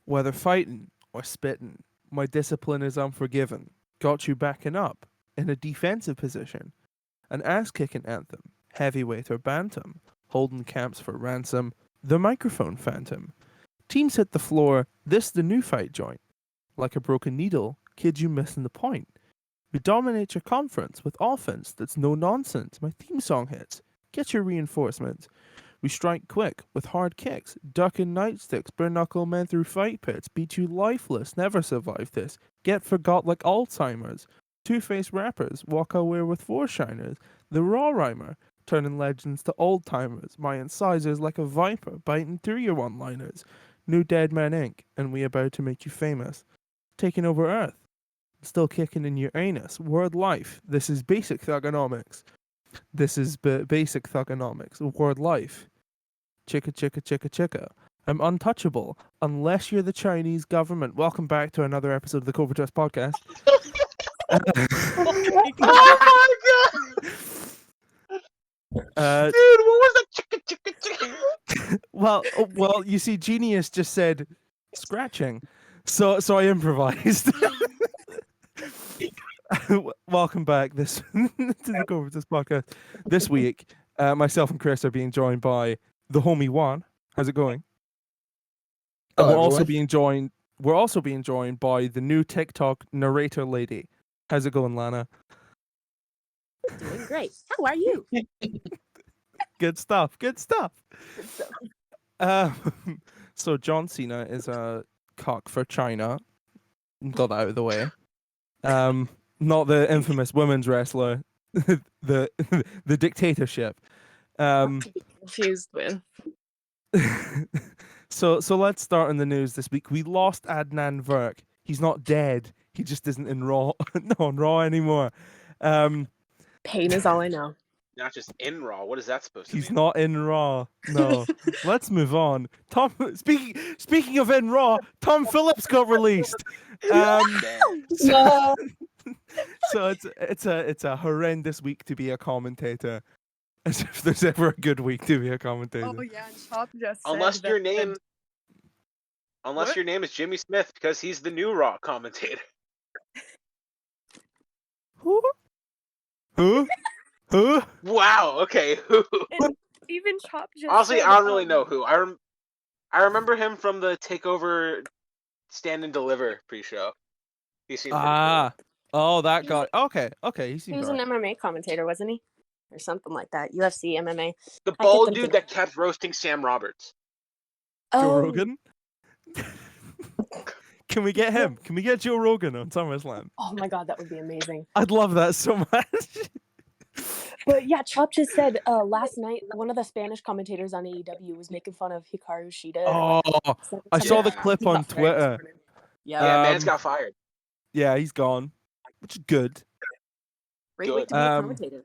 Whether fighting or spitting, my discipline is unforgiven. Got you backing up in a defensive position. An ass-kicking anthem, heavyweight or bantam, holding camps for ransom, the microphone phantom. Teams hit the floor, this the new fight joint. Like a broken needle, kid you missing the point. We dominate your conference with offense that's no nonsense. My theme song hits. Get your reinforcements. We strike quick with hard kicks, ducking nightsticks, bare knuckle men through fight pits, beat you lifeless, never survive this. Get forgot like Alzheimer's. Two-faced rappers walk away with four shiners. The raw rhymer, turning legends to old timers. My incisors like a viper, biting through your one-liners. New Dead Man Inc., and we about to make you famous. Taking over Earth, still kicking in your anus. Word life, this is basic thugonomics. This is basic thugonomics. Word life. Chicka, chicka, chicka, chicka. I'm untouchable unless you're the Chinese government. Welcome back to another episode of the Cobra podcast. Oh my god! Dude, what was that? Chicka, chicka, chicka? Well, you see, Genius just said scratching, so I improvised. Welcome back to the Cobra podcast. This week, myself and Chris are being joined by the homie Juan. How's it going? And Hello, we're also being joined by the new TikTok narrator lady. How's it going, Lana? Doing great. How are you? Good stuff. Good stuff. So John Cena is a cock for China. Got that out of the way. Not the infamous women's wrestler, the dictatorship. Confused with. So let's start in the news this week. We lost Adnan Virk. He's not dead. He just isn't in Raw. No, on Raw anymore. Pain is all I know. Not just in Raw. What is that supposed to He's mean? not in Raw. No. Let's move on. Speaking of in Raw, Tom Phillips got released. So it's a horrendous week to be a commentator. As if there's ever a good week to be a commentator. Oh yeah, and Chop just Unless said your that- name, unless your name is Jimmy Smith, because he's the new Raw commentator. Who? Who? Wow. Okay. Who? And even Chop just Honestly, said, I don't really know who. I remember him from the Takeover Stand and Deliver pre-show. He seemed pretty cool. Oh, that guy. Okay. He He seemed was right. an MMA commentator, wasn't he? Or something like that. UFC, MMA. The I get bald them dude together. that kept roasting Sam Roberts. Joe Oh, Rogan. Can we get him? Can we get Joe Rogan on SummerSlam? oh my god, that would be amazing. I'd love that so much. But yeah, Chop just said last night one of the Spanish commentators on AEW was making fun of Hikaru Shida. Oh, I saw the clip on Twitter. Yeah, Yeah, man's Um, got fired. Yeah, he's gone, which is good. great way to be a commentator.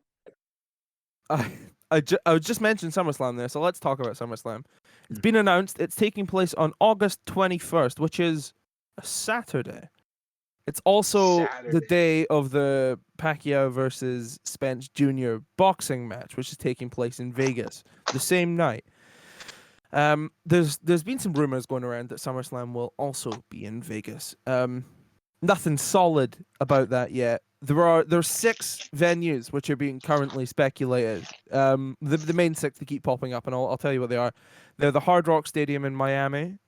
I would just mention SummerSlam there, so let's talk about SummerSlam. It's been announced it's taking place on August 21st, which is a Saturday. It's also the Saturday. day of the Pacquiao versus Spence Jr. boxing match, which is taking place in Vegas the same night. There's been some rumors going around that SummerSlam will also be in Vegas. Nothing solid about that yet. There's 6 venues which are being currently speculated. The main 6 that keep popping up, and I'll tell you what they are. They're the Hard Rock Stadium in Miami,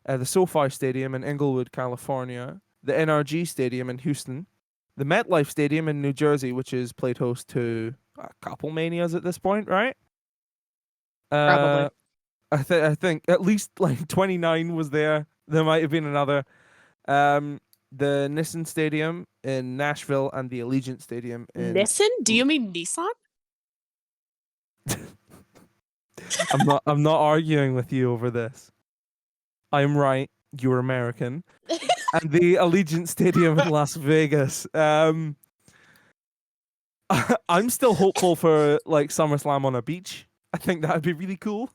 the SoFi Stadium in Inglewood, California, the NRG Stadium in Houston, the MetLife Stadium in New Jersey, which is played host to a couple Manias at this point, right? Probably. I think at least like 29 was there. There might have been another. The Nissan Stadium in Nashville and the Allegiant Stadium in. Nissan? Do you mean Nissan? I'm not arguing with you over this. I'm right. You're American. And the Allegiant Stadium in Las Vegas. I'm still hopeful for like SummerSlam on a beach. I think that'd be really cool.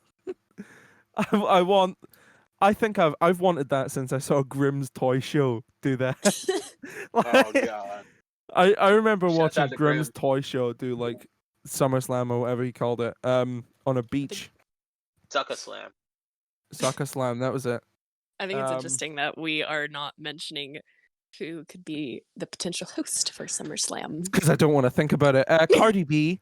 I think I've wanted that since I saw Grimm's Toy Show do that. Oh god. I remember Shout watching out to Grimm's Grimm. Toy Show do like SummerSlam or whatever he called it. On a beach. Sucker Slam. Sucker Slam, that was it. I think it's Um, interesting that we are not mentioning who could be the potential host for SummerSlam. because I don't want to think about it. Cardi B.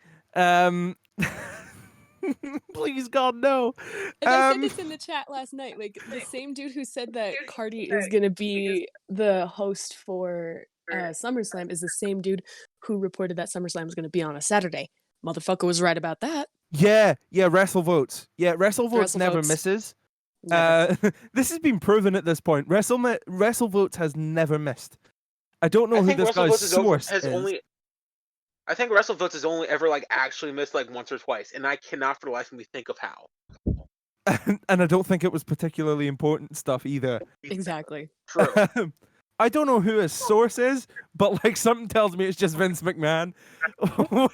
Please God no. And I said this in the chat last night. Like the same dude who said that Cardi is gonna be the host for SummerSlam is the same dude who reported that SummerSlam is gonna be on a Saturday. Motherfucker was right about that. Yeah, WrestleVotes. Yeah, WrestleVotes never WrestleVotes. misses. Never. This has been proven at this point. WrestleVotes has never missed. I don't know I who think this guy's WrestleVotes source has is. only. I think WrestleVotes has only ever like actually missed like once or twice, and I cannot for the life of me think of how. And I don't think it was particularly important stuff either. Exactly. True. I don't know who his source is, but like something tells me it's just Vince McMahon,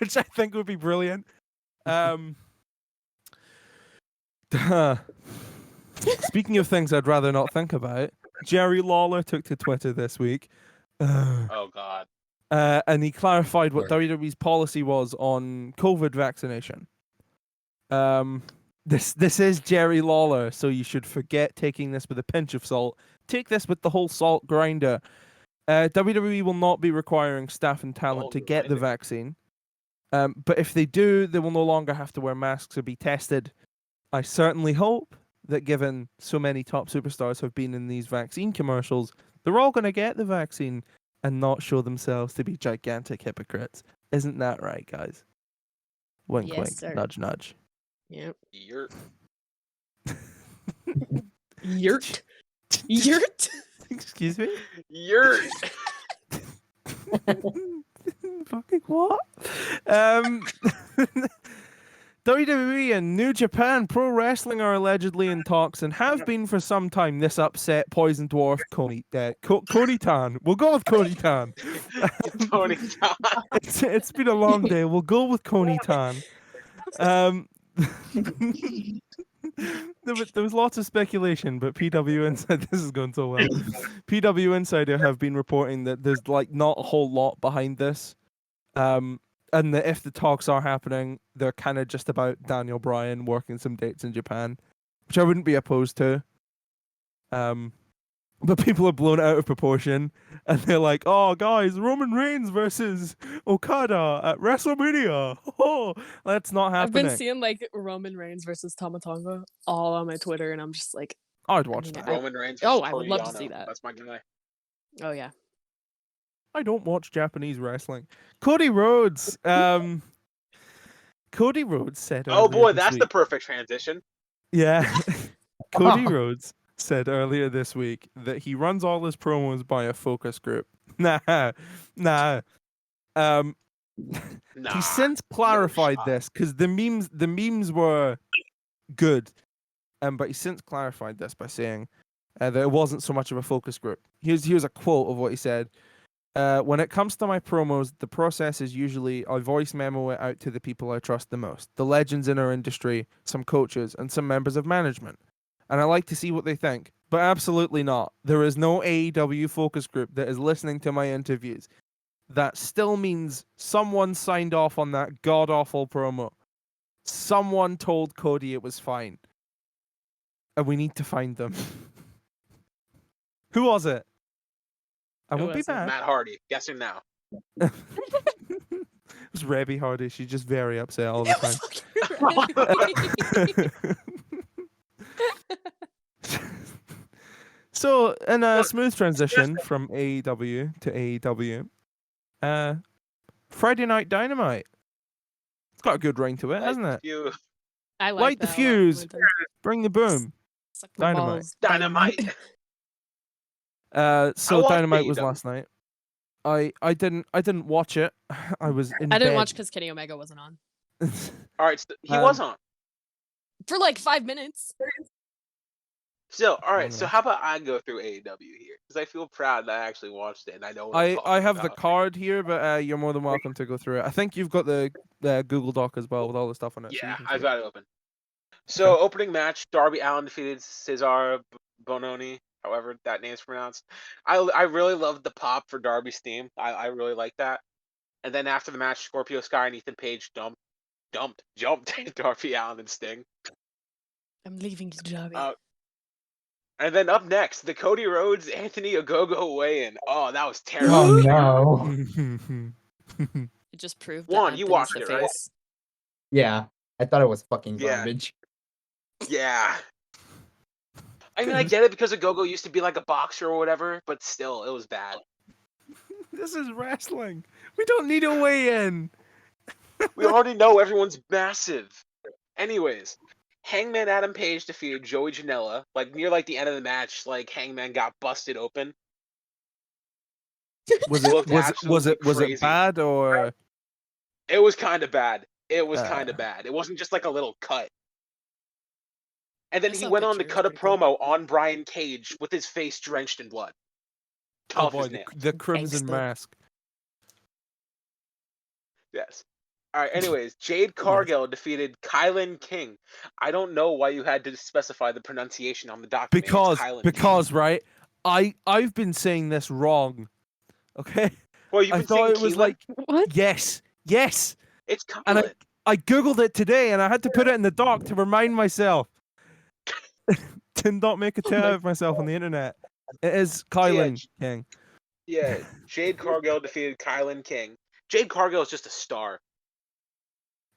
which I think would be brilliant. Speaking of things I'd rather not think about, Jerry Lawler took to Twitter this week. Oh God. And he clarified what WWE's policy was on COVID vaccination. This is Jerry Lawler, so you should forget taking this with a pinch of salt. Take this with the whole salt grinder. WWE will not be requiring staff and talent to get the vaccine. But if they do, they will no longer have to wear masks or be tested. I certainly hope that given so many top superstars have been in these vaccine commercials, they're all going to get the vaccine and not show themselves to be gigantic hypocrites. Isn't that right, guys? Wink, Yes, wink, sir. nudge, nudge. Yep. Yurt. Yurt. Yurt. Excuse me? Yurt. Fucking what? WWE and New Japan Pro Wrestling are allegedly in talks and have been for some time. This upset Poison Dwarf Coney Tan. We'll go with Coney Tan. Tony Khan. It's been a long day. We'll go with Coney Tan. There was lots of speculation, but PW Insider, this is going so well. PW Insider have been reporting that there's like not a whole lot behind this. And that if the talks are happening, they're kind of just about Daniel Bryan working some dates in Japan, which I wouldn't be opposed to. But people are blown out of proportion, and they're like, "Oh, guys, Roman Reigns versus Okada at WrestleMania. Oh, that's not I've happening." been seeing like Roman Reigns versus Tama Tonga all on my Twitter, and I'm just like, I'd watch mean, that. Roman Reigns. Oh, versus I would love to Toriano. see that. That's my guy. oh yeah. I don't watch Japanese wrestling. Cody Rhodes. Cody Rhodes said. Oh earlier boy, this that's the week- perfect transition. Yeah. Cody Rhodes said earlier this week that he runs all his promos by a focus group. Nah. Nah. He's since clarified shot. this because the memes were good. But he's since clarified this by saying that it wasn't so much of a focus group. Here's a quote of what he said. When it comes to my promos, the process is usually I voice memo it out to the people I trust the most, the legends in our industry, some coaches, and some members of management. And I like to see what they think. But absolutely not. There is no AEW focus group that is listening to my interviews. That still means someone signed off on that god-awful promo. Someone told Cody it was fine. And we need to find them. Who was it? I Who won't be was it? mad. Matt Hardy. Guessing now. It was Rebby Hardy. She's just very upset all the It was time. fucking So, in a smooth transition from AEW to AEW, Friday Night Dynamite. It's got a good ring to it, hasn't it? You I like Light the that a lot. fuse. Linton. Bring the boom. Suck my Dynamite. balls. Dynamite. So watched Dynamite was AEW. last night. I didn't watch it. I was in I didn't bed. watch because Kenny Omega wasn't on All right, so he Um, was on. for like 5 minutes. So, all right. So, Wonderful. how about I go through AEW here? Because I feel proud that I actually watched it and I know what I'm I talking have the about. card here, but you're more than welcome to go through it. I think you've got the Google Doc as well with all the stuff on it. so you Yeah, can see I've it. got it open. So, opening match: Darby Allin defeated Cesar Bononi, however that name's pronounced. I really loved the pop for Darby's theme. I really like that. And then after the match, Scorpio Sky and Ethan Page jumped Darby Allin and Sting. I'm leaving you, Darby. And then up next, the Cody Rhodes Anthony Ogogo weigh-in. Oh, that was Oh terrible. no. It just proved Juan, that you Anthony's watched the it, right? face. Yeah, I thought it was fucking Yeah. garbage. Yeah. I mean, I get it because Ogogo used to be like a boxer or whatever, but still, it was bad. This is wrestling. We don't need a weigh-in. We already know everyone's massive. Anyways, Hangman Adam Page defeated Joey Janela. Like near the end of the match, like Hangman got busted open. Was Looked it absolutely crazy. bad or? It was kind of bad. It was Uh. kind of bad. It wasn't just like a little cut. And then I he saw a went on to picture, cut a it's pretty promo on Brian Cage with his face drenched in blood. Oh Tough boy, as nails. the Crimson Gangsta. Mask. Yes. All right. Anyways, Jade Cargill defeated Kylan King. I don't know why you had to specify the pronunciation on the document. It's Kylan Because King. right, I've been saying this wrong. Okay, Well, you've I been thought saying it was Keelan? like What? yes, It's and Kylan. I googled it today and I had to put it in the doc to remind myself. To not make a tail out of myself on the internet. It is Kylan King. Yeah, Jade Cargill defeated Kylan King. Jade Cargill is just a star.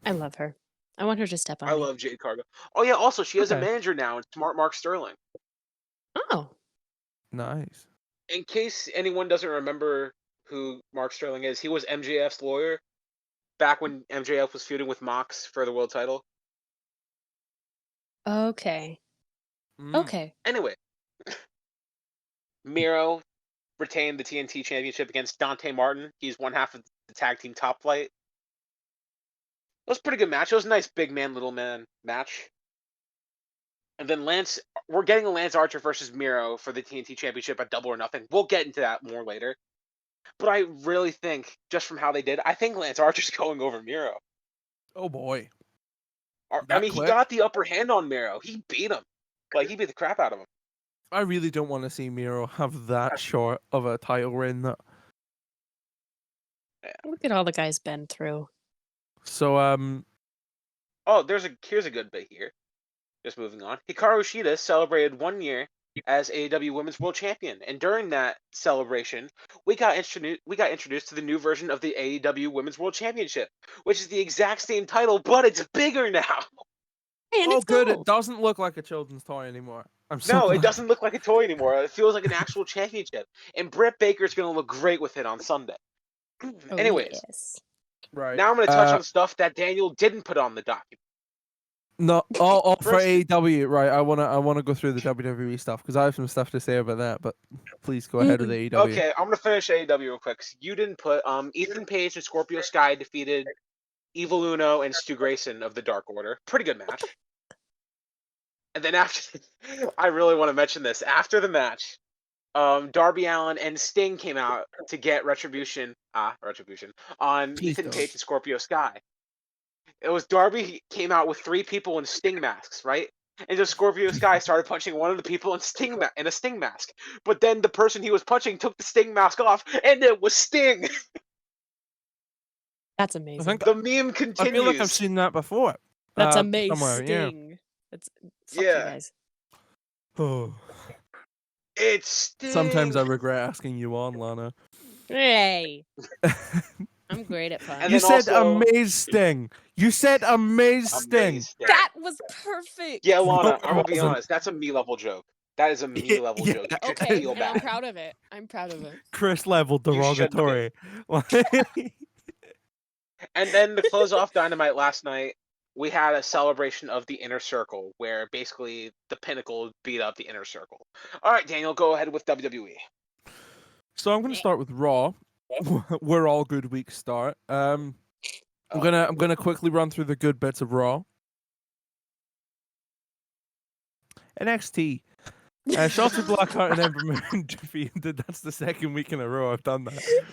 I love her. I want her to step on I me. love Jade Cargill. Oh yeah, also she has a Okay. manager now, Smart Mark Sterling. Oh. Nice. In case anyone doesn't remember who Mark Sterling is, he was MJF's lawyer back when MJF was feuding with Mox for the world title. Okay. Mm. Okay. Anyway, Miro retained the TNT Championship against Dante Martin. He's one half of the tag team Top Flight. It was a pretty good match. It was a nice big man, little man match. And then we're getting a Lance Archer versus Miro for the TNT Championship at Double or Nothing. We'll get into that more later. But I really think, just from how they did, I think Lance Archer's going over Miro. Oh boy. I mean, quick? he got the upper hand on Miro. He beat him. Like, he beat the crap out of him. I really don't want to see Miro have that short of a title reign. Look at all the guys been through. So Oh, here's a good bit here. Just moving on. Hikaru Shida celebrated 1 year as AEW Women's World Champion, and during that celebration, we got introduced to the new version of the AEW Women's World Championship, which is the exact same title, but it's bigger now. And oh it's good, gold. it doesn't look like a children's toy anymore. I'm so No, glad. it doesn't look like a toy anymore. It feels like an actual championship, and Britt Baker's gonna look great with it on Sunday. Oh, Anyways, yes. Right. now I'm gonna touch on stuff that Daniel didn't put on the document. No, all for First- AEW, right? I wanna go through the WWE stuff because I have some stuff to say about that. But please go ahead with AEW. Okay, I'm gonna finish AEW real quick. You didn't put Ethan Page and Scorpio Sky defeated Evil Uno and Stu Grayson of the Dark Order. Pretty good match. And then after, I really want to mention this. After the match, Darby Allin and Sting came out to get retribution on Please Ethan don't. Page and Scorpio Sky. It was Darby came out with 3 people in Sting masks, right? And just Scorpio Sky started punching one of the people in a Sting mask. But then the person he was punching took the Sting mask off, and it was Sting. That's amazing. think- The meme continues. I feel like I've seen that before. That's somewhere, yeah. amazing. That's fuck Yeah. you guys. Oh. It's Sting. Sometimes I regret asking you on, Lana. Hey. I'm great at fun. And You then said also- amazing. You said amazing. Sting. That was perfect. Yeah, Lana, No, I'm gonna be wasn't. honest. That's a me level joke. That is a me level Yeah. joke. You should Okay, feel and I'm bad. proud of it. I'm proud of it. Chris level You should be. derogatory. And then to close off Dynamite last night, we had a celebration of the Inner Circle, where basically the Pinnacle beat up the Inner Circle. All right, Daniel, go ahead with WWE. So I'm going to start with Raw. We're all good week start. I'm gonna quickly run through the good bits of Raw. NXT. Shotzi Blackheart and Ember Moon defeated. That's the second week in a row I've done that.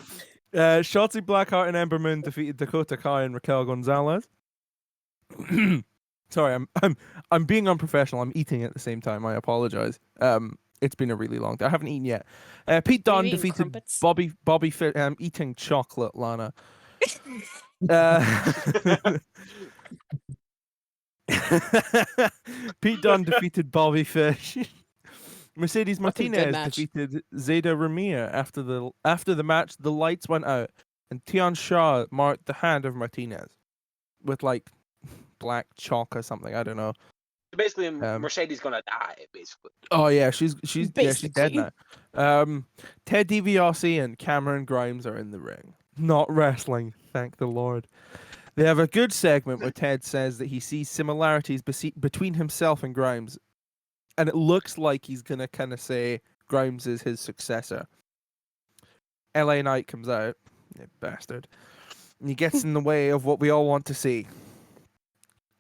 Shotzi Blackheart and Ember Moon defeated Dakota Kai and Raquel Gonzalez. Sorry, I'm being unprofessional. I'm eating at the same time. I apologize. It's been a really long day. I haven't eaten yet. Pete Are you Dunne eating defeated crumpets? Bobby Fish. I'm eating chocolate, Lana. Pete Dunne defeated Bobby Fish Mercedes Fucking good Martinez match. defeated Zeta Ramia after the match. The lights went out, and Tian Shaw marked the hand of Martinez with like black chalk or something. I don't know. Basically, Mercedes gonna die. Basically. Oh yeah, she's dead Basically. now. Ted DiBiase and Cameron Grimes are in the ring, not wrestling. Thank the Lord. They have a good segment where Ted says that he sees similarities between himself and Grimes, and it looks like he's gonna kind of say Grimes is his successor. LA Knight comes out, you bastard, and he gets in the way of what we all want to see.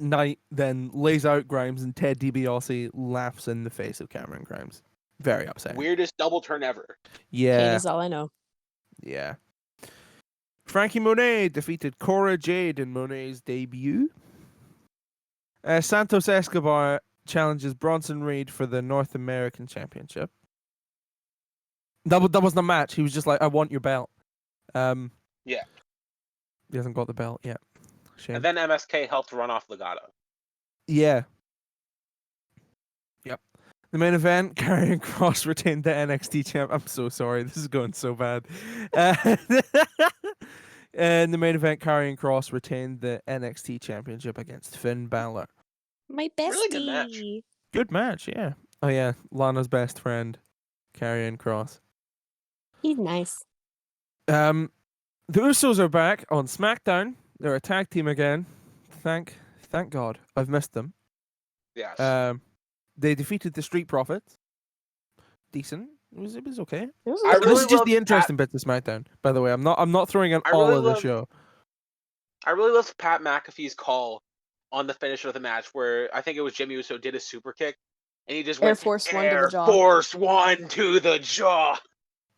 Knight then lays out Grimes, and Ted DiBiase laughs in the face of Cameron Grimes. Very upsetting. Weirdest double turn ever. Pain Yeah, is all I know. yeah. Frankie Monet defeated Cora Jade in Monet's debut. Santos Escobar challenges Bronson Reed for the North American Championship. That wasn't a match. He was just like, I want your belt. Yeah. He hasn't got the belt yet. Shame. And then MSK helped run off Legato. Yeah. Yep. The main event, Karrion Kross retained the NXT champ. I'm so sorry. This is going so bad. And the main event, Karrion Kross retained the NXT championship against Finn Balor. My bestie. Really good match. Good match, yeah. Oh yeah, Lana's best friend, Karrion Kross. He's nice. The Usos are back on SmackDown. They're a tag team again. Thank God. I've missed them. Yes. They defeated the Street Profits. Decent. It was okay. I This really is just love the interesting bit of SmackDown. By the way, I'm not throwing in I all really of the love- show. I really loved Pat McAfee's call on the finish of the match, where I think it was Jimmy Uso did a super kick, and he just Air went Force One to the Air jaw. Force One to the jaw.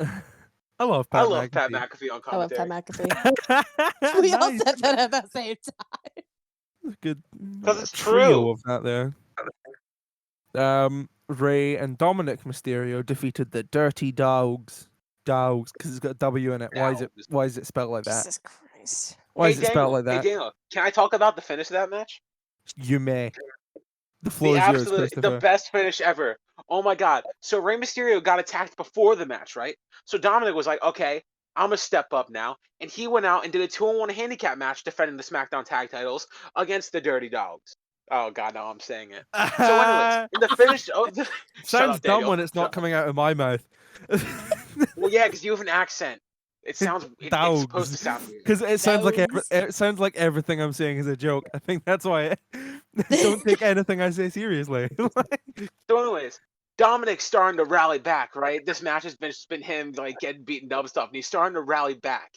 I love I Pat love Pat McAfee. McAfee on I love commentary. Pat McAfee. We all Nice. said that at the same time. Good. 'Cause it's trio true. of that there. Ray and Dominic Mysterio defeated the Dirty Dogs. Dogs, because it's got a W in it. Dogs. Why is it spelled like that? Jesus Christ. Why Hey is it spelled Daniel, like that? Hey Daniel, can I talk about the finish of that match? You may. The floor The is yours, absolute, Christopher. the best finish ever. Oh my god. So Rey Mysterio got attacked before the match, right? So Dominic was like, okay, I'm gonna step up now. And he went out and did a 2-on-1 handicap match defending the SmackDown tag titles against the Dirty Dogs. Oh god, now I'm saying it. So anyways, in the finish of the... Shut Sounds up, dumb Daniel. when it's Shut not up. coming out of my mouth. Well, yeah, because you have an accent. It sounds... it's supposed to sound weird. Because it sounds like Dogs. it sounds like everything I'm saying is a joke. I think that's why don't take anything I say seriously. So anyways, Dominic's starting to rally back, right? This match has been him like getting beaten up and stuff, and he's starting to rally back.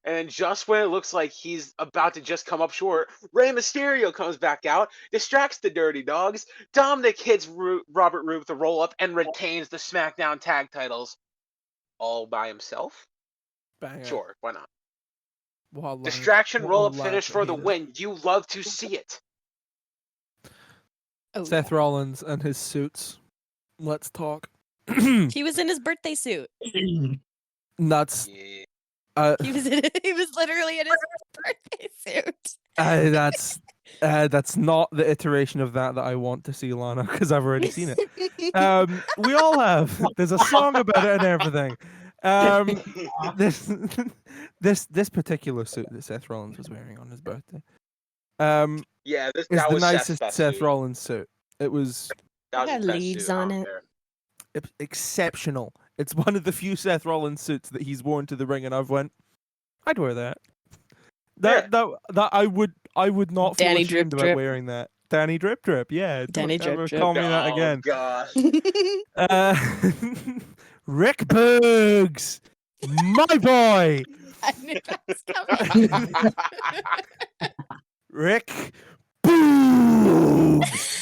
And then just when it looks like he's about to just come up short, Rey Mysterio comes back out, distracts the Dirty Dogs. Dominic hits Robert Roode with a roll-up and retains the SmackDown tag titles all by himself. Banger. Sure, why not? What a line. Distraction What a roll-up laugh finish that for he the did. win. You love to see it. Oh, Seth Rollins and his suits. Let's talk. yeah. He was in his birthday suit. Nuts. Yeah. He was literally in his birthday suit. That's not the iteration of that I want to see, Lana, because I've already seen it. We all have. There's a song about it and everything. This particular suit that Seth Rollins was wearing on his birthday. Yeah, Is that the was Seth's nicest best Seth suit. Rollins suit. It was That was Got his best leaves suit, I on don't it. care. exceptional. It's one of the few Seth Rollins suits that he's worn to the ring, and I've went, I'd wear that. That I would not feel Danny ashamed Drip about Drip. wearing that. Danny Drip Drip, yeah. Danny Don't ever Drip Drip. call me that Oh, again. gosh. Rick Boogs, my boy. I knew that was coming. Rick Boogs.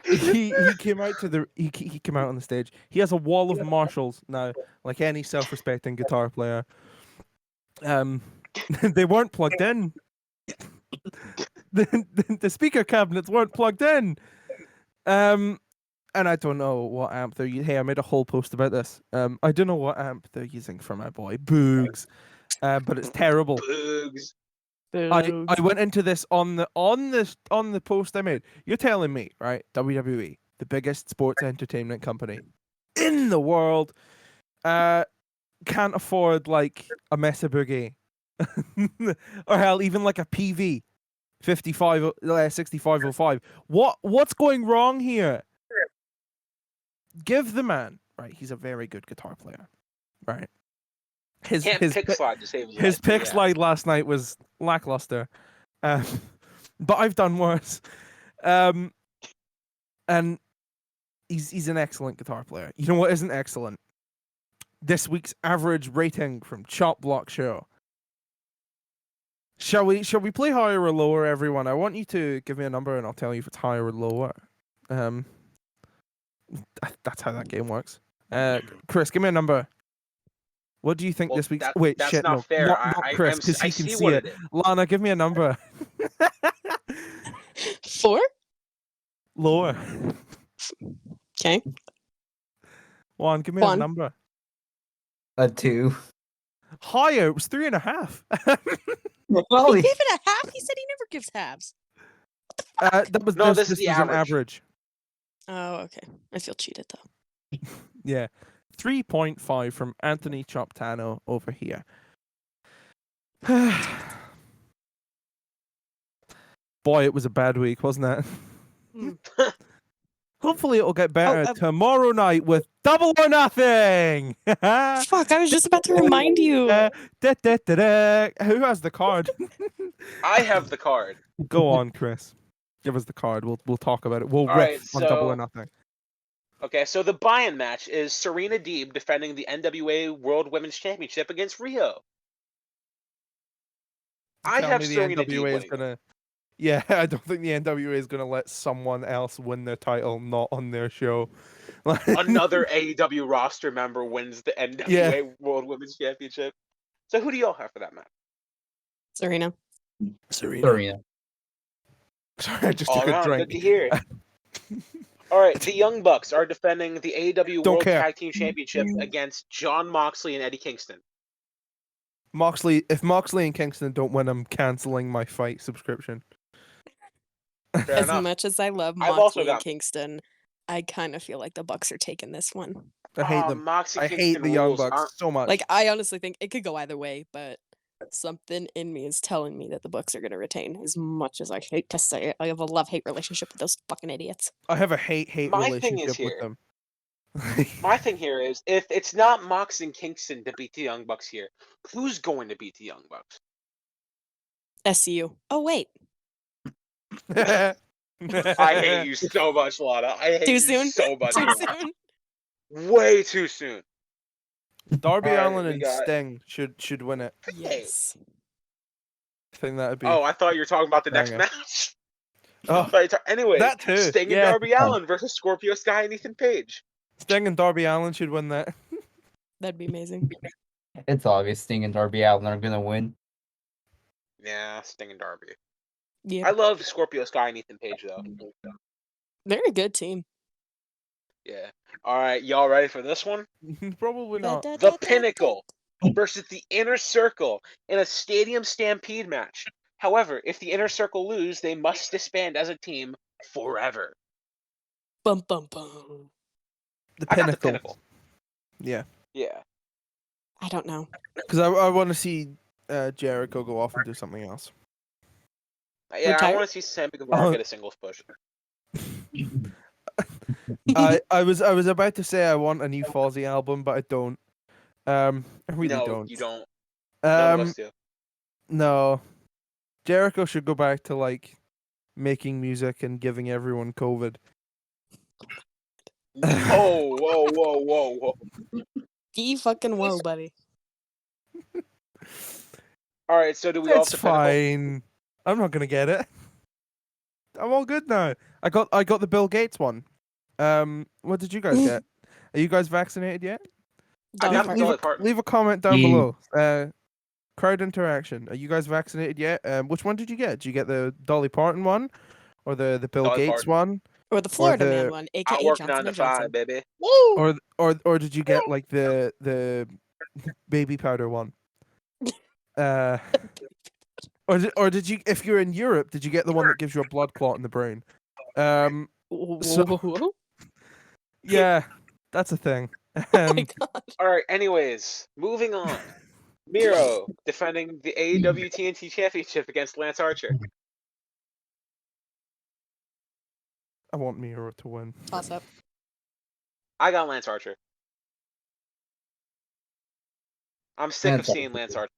He came out to the he came out on the stage. He has a wall of marshals now, like any self-respecting guitar player. They weren't plugged in. The speaker cabinets weren't plugged in. And I don't know what amp they're using. Hey, I made a whole post about this. I don't know what amp they're using for my boy Boogs, but it's terrible. Boogs. I went into this on the post I made. You're telling me, right? WWE, the biggest sports entertainment company in the world, can't afford like a Mesa Boogie, or hell, even like a PV 6505. What's going wrong here? Give the man, right? He's a very good guitar player, right? Can't pick slide to save his His life, but pick yeah. slide last night was lackluster, but I've done worse. And he's an excellent guitar player. You know what isn't excellent? This week's average rating from Chop Block Show. Shall we play higher or lower, everyone? I want you to give me a number and I'll tell you if it's higher or lower. That's how that game works. Chris, give me a number. What do you think Well, this week's? that's Shit, not no, fair. not Chris, because I he can see see what it. it is. Lana, give me a number. 4? Lower. Okay. Juan, give me a Juan. number. A 2. Higher. It was 3.5. Holy. He gave it a half? He said he never gives halves. That was No, this this is the was an average. average. Oh, okay. I feel cheated, though. Yeah. 3.5 from Anthony Choptano over here. Boy, it was a bad week, wasn't it? Mm. Hopefully it'll get better Oh, tomorrow night with Double or Nothing. Fuck, I was just about to remind you. Who has the card? I have the card. Go on, Chris. Give us the card. We'll talk about it. We'll All riff right, on Double or so- Nothing. Okay, so the buy-in match is Serena Deeb defending the NWA World Women's Championship against Rio. I Tell have me the Serena Deeb NWA is winning. gonna. Yeah, I don't think the NWA is gonna let someone else win their title not on their show. Another AEW roster member wins the NWA World Women's Championship. So who do y'all have for that match? Serena. Serena. Sorry, I just All took a around, drink. good to hear. All right, the Young Bucks are defending the AEW Don't World care. Tag Team Championship against John Moxley and Eddie Kingston. If Moxley and Kingston don't win, I'm canceling my fight subscription. Fair As enough. much as I love I've also Moxley and got- Kingston, I kind of feel like the Bucks are taking this one. I hate Aw, them. Moxie I Kingston hate the Young rules. Bucks so much. Like, I honestly think it could go either way, but something in me is telling me that the Bucks are going to retain. As much as I hate to say it, I have a love-hate relationship with those fucking idiots. I have a hate My thing is relationship with here. them. My thing here is, if it's not Mox and Kingston to beat the Young Bucks here, who's going to beat the Young Bucks? SCU. Oh, wait. I hate you so much, Lana. I hate Too you soon? so much. Too soon? Way too soon. Darby Alright, Allin we and got- Sting should win it. Yes. I think that'd be. Oh, I thought you were talking about the next banger. match. Oh, Anyway, that too. Sting and Yeah. Darby Allin versus Scorpio Sky and Ethan Page. Sting and Darby Allin should win that. That'd be amazing. It's obvious Sting and Darby Allin are gonna win. Yeah, Sting and Darby. Yeah. I love Scorpio Sky and Ethan Page though. They're a good team. Yeah. All right, y'all ready for this one? Probably not. The Pinnacle versus the Inner Circle in a Stadium Stampede match. However, if the Inner Circle lose, they must disband as a team forever. Bum, bum, bum. The I got the Pinnacle. Pinnacle. Yeah, Yeah. I don't know. because I want to see Jericho go off and do something else. Yeah, I Retire? want to see Sammy Guevara get a singles push. I was about to say I want a new Fozzy album, but I don't. I really no, don't. you don't. None of Um, us do. no. Jericho should go back to like making music and giving everyone COVID. Oh, whoa, whoa, whoa, whoa. Gee fucking whoa, buddy. All right, so do we all have It's the Pinnacle? fine. I'm not gonna get it. I'm all good now. I got the Bill Gates one. What did you guys get? Are you guys vaccinated yet? I Dolly got Parton. Dolly Parton. Leave a comment down Yeah. below. Crowd interaction. Are you guys vaccinated yet? Which one did you get? Did you get the Dolly Parton one, or the Bill Dolly Gates Parton. one, Or the Florida the- Man one, I aka work Johnson 9 to and 5, Johnson. baby. Woo! or did you get like the baby powder one? Or did you, if you're in Europe, did you get the one that gives you a blood clot in the brain? So- Whoa. Yeah, that's a thing. Oh my god. All right. Anyways, moving on. Miro defending the AEW TNT Championship against Lance Archer. I want Miro to win. Toss up. I got Lance Archer. I'm sick Lance of seeing Archer. Lance Archer.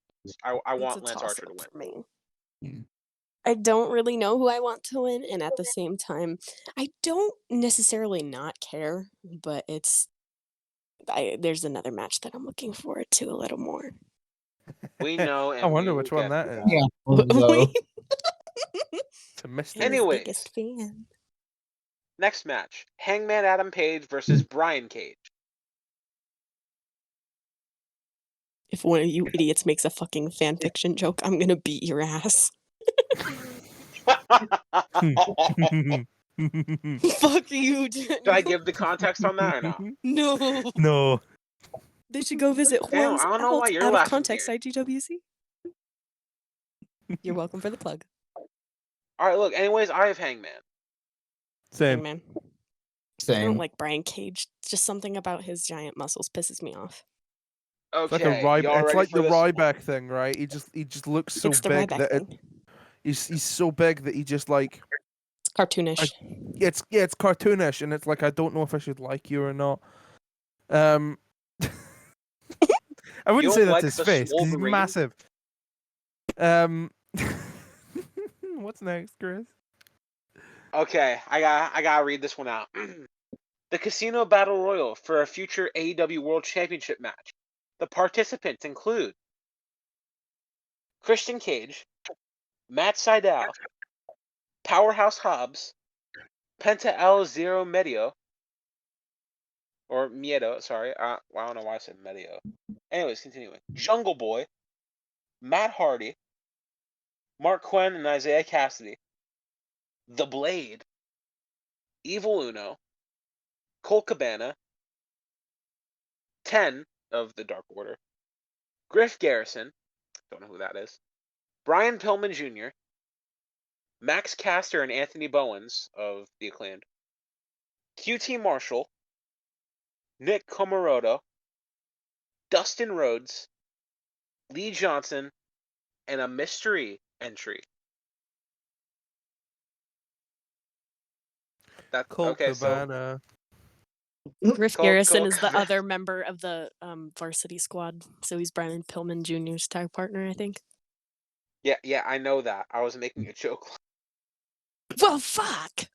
I It's want a Lance toss Archer to up win. for me. Mm. I don't really know who I want to win, and at the same time, I don't necessarily not care, but there's another match that I'm looking forward to a little more. We know, and I wonder we which will one get that to is. Yeah. Wait. It's a mystery. I'm his Anyways. biggest fan. Next match: Hangman Adam Page versus Brian Cage. If one of you idiots makes a fucking fan fiction joke, I'm gonna beat your ass. Fuck you, Jen. Should I give the context on that or no? No. No. They should go visit Damn, Juan's I don't know why you're out of laughing context here. IGWC. You're welcome for the plug. All right, look. Anyways, I have Hangman. Same. Man. I Same. don't like Brian Cage. Just something about his giant muscles pisses me off. It's like Okay, a y'all It's ready like for the this? Ryback thing, right? He just looks so It's the big Ryback that thing. he's so big that he just like It's cartoonish. it's cartoonish, and it's like I don't know if I should like you or not. I wouldn't You say don't that's like his the face because he's Wolverine? massive. What's next, Chris? Okay, I gotta read this one out. The Casino Battle Royal for a future AEW World Championship match. The participants include Christian Cage, Matt Sydal, Powerhouse Hobbs, Penta El Zero Medio, or Miedo, sorry. I don't know why I said Medio. Anyways, continuing. Jungle Boy, Matt Hardy, Mark Quinn and Isaiah Cassidy, The Blade, Evil Uno, Colt Cabana, 10 of the Dark Order, Griff Garrison, don't know who that is, Brian Pillman Jr., Max Caster and Anthony Bowens of The Acclaimed, QT Marshall, Nick Komoroto, Dustin Rhodes, Lee Johnson, and a mystery entry. That's Colt okay. So Cabana. Griff Colt Garrison is the Cabana. other member of the varsity squad, so he's Brian Pillman Jr.'s tag partner, I think. Yeah, I know that. I was making a joke. Well, fuck.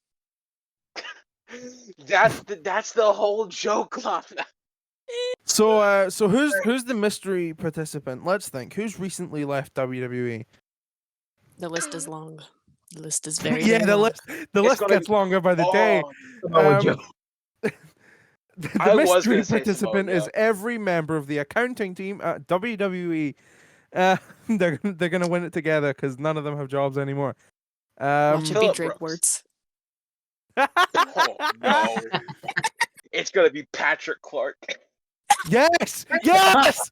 That's the whole joke, Lana. So who's the mystery participant? Let's think. Who's recently left WWE? The list is long. The list is very, Yeah, very the long. list gets longer by the day. Oh, Joe. The I was mystery gonna say participant Samoa is Joe. every member of the accounting team at WWE. They're gonna win it together because none of them have jobs anymore. Watch it be Phillip Drake Brooks. words. Oh no! It's gonna be Patrick Clark. Yes, yes,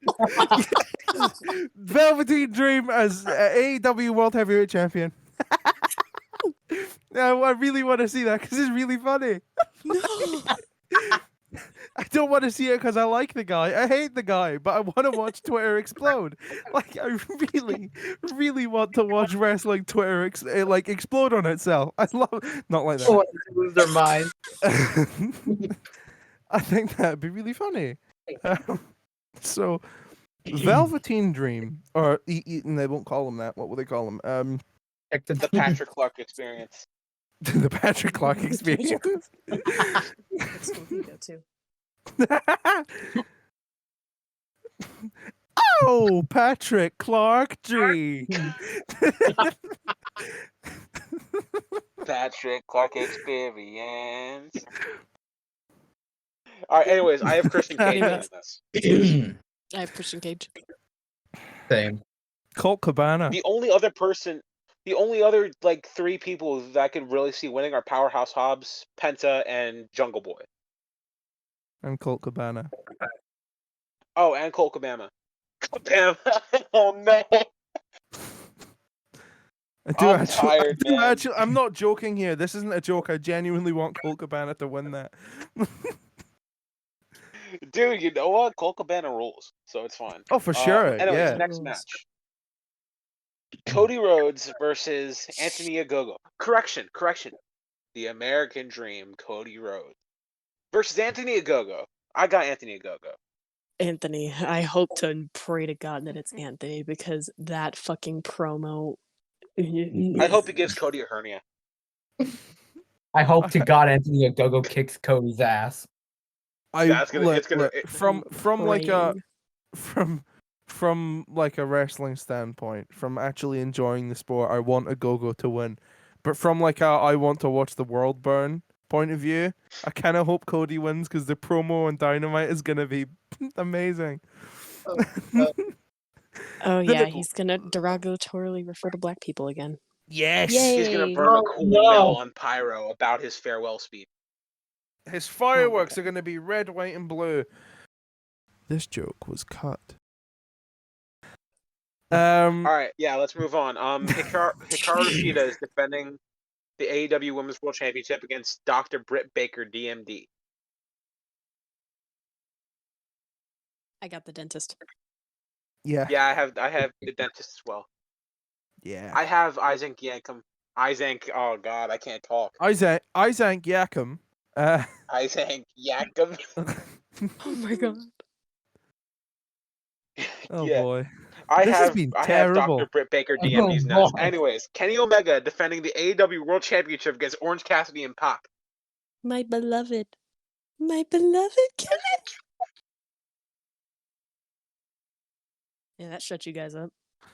Velveteen Dream as AEW World Heavyweight Champion. I really want to see that because it's really funny. No. I don't want to see it because I like the guy. I hate the guy, but I want to watch Twitter explode. Like I really, really want to watch wrestling Twitter explode on itself. I love not like Oh, that. lose their mind. I think that'd be really funny. So, Velveteen Dream, or they won't call him that. What will they call him? The Patrick Clark experience. The Patrick Clark experience. That's what we go to. Oh, Patrick Clark Dream. Patrick Clark experience. All right. Anyways, I have Christian Cage Anyways. in this. I have Christian Cage. Same. Colt Cabana. The only other like three people that I could really see winning are Powerhouse Hobbs, Penta, and Jungle Boy. And Colt Cabana. Oh, and Colt Cabana. Cabana. Oh no. I'm tired, man. I'm not joking here. This isn't a joke. I genuinely want Colt Cabana to win that. Dude, you know what? Colt Cabana rules, so it's fine. Oh, for sure. Anyways, Yeah. next Rules. match. Cody Rhodes versus Anthony Ogogo. Correction. The American Dream, Cody Rhodes versus Anthony Ogogo. I got Anthony Ogogo. Anthony, I hope to and pray to God that it's Anthony because that fucking promo. I hope he gives Cody a hernia. I hope to God Anthony Ogogo kicks Cody's ass. It's gonna. from like a praying. from like a wrestling standpoint, from actually enjoying the sport, I want a go-go to win. But from like a I want to watch the world burn point of view, I kind of hope Cody wins because the promo on Dynamite is gonna be amazing. Oh Then yeah, it- he's gonna derogatorily refer to black people again. Yes, He's gonna Yay! burn a Oh, cool no. mill on Pyro about his farewell speech. his fireworks are gonna be red, white, and blue. This joke was cut. All right, yeah, let's move on. Hikaru Shida is defending the AEW Women's World Championship against Dr. Britt Baker, DMD. I got the dentist. Yeah. Yeah, I have the dentist as well. Yeah. I have Isaac Yankum. Oh god, I can't talk. Isaac Yakum. Isaac Yankum. Oh my god. Oh Yeah. boy. I This has have been I have terrible. Dr. Britt Baker Oh, DMD's nuts. boy. Anyways, Kenny Omega defending the AEW World Championship against Orange Cassidy and Pac. My beloved. My beloved Kenny. Yeah, that shut you guys up.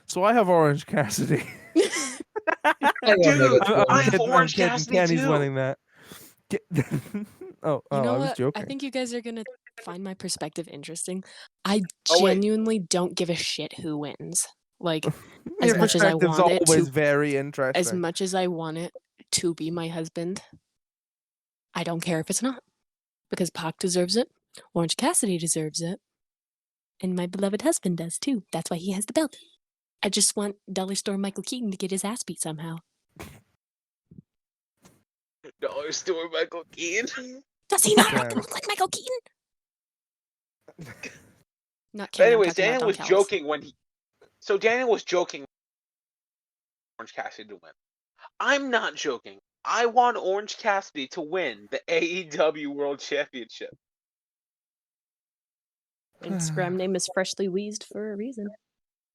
So I have Orange Cassidy. Dude, I have Orange Cassidy Kenny's too. winning that. You I know was what? joking. I think you guys are gonna find my perspective interesting. I Oh, wait. genuinely don't give a shit who wins. Like, Your as much as I perspective's want it always to, very as interesting. much as I want it to be my husband, I don't care if it's not. Because Pac deserves it, Orange Cassidy deserves it, and my beloved husband does too. That's why he has the belt. I just want Dollar Store Michael Keaton to get his ass beat somehow. Dollar Store Michael Keaton. Does he not Damn. look like Michael Keaton? Not kidding. Anyways, I'm talking Daniel about was Don Callis. joking when he. So Daniel was joking. Orange Cassidy to win. I'm not joking. I want Orange Cassidy to win the AEW World Championship. Instagram name is Freshly Wheezed for a reason.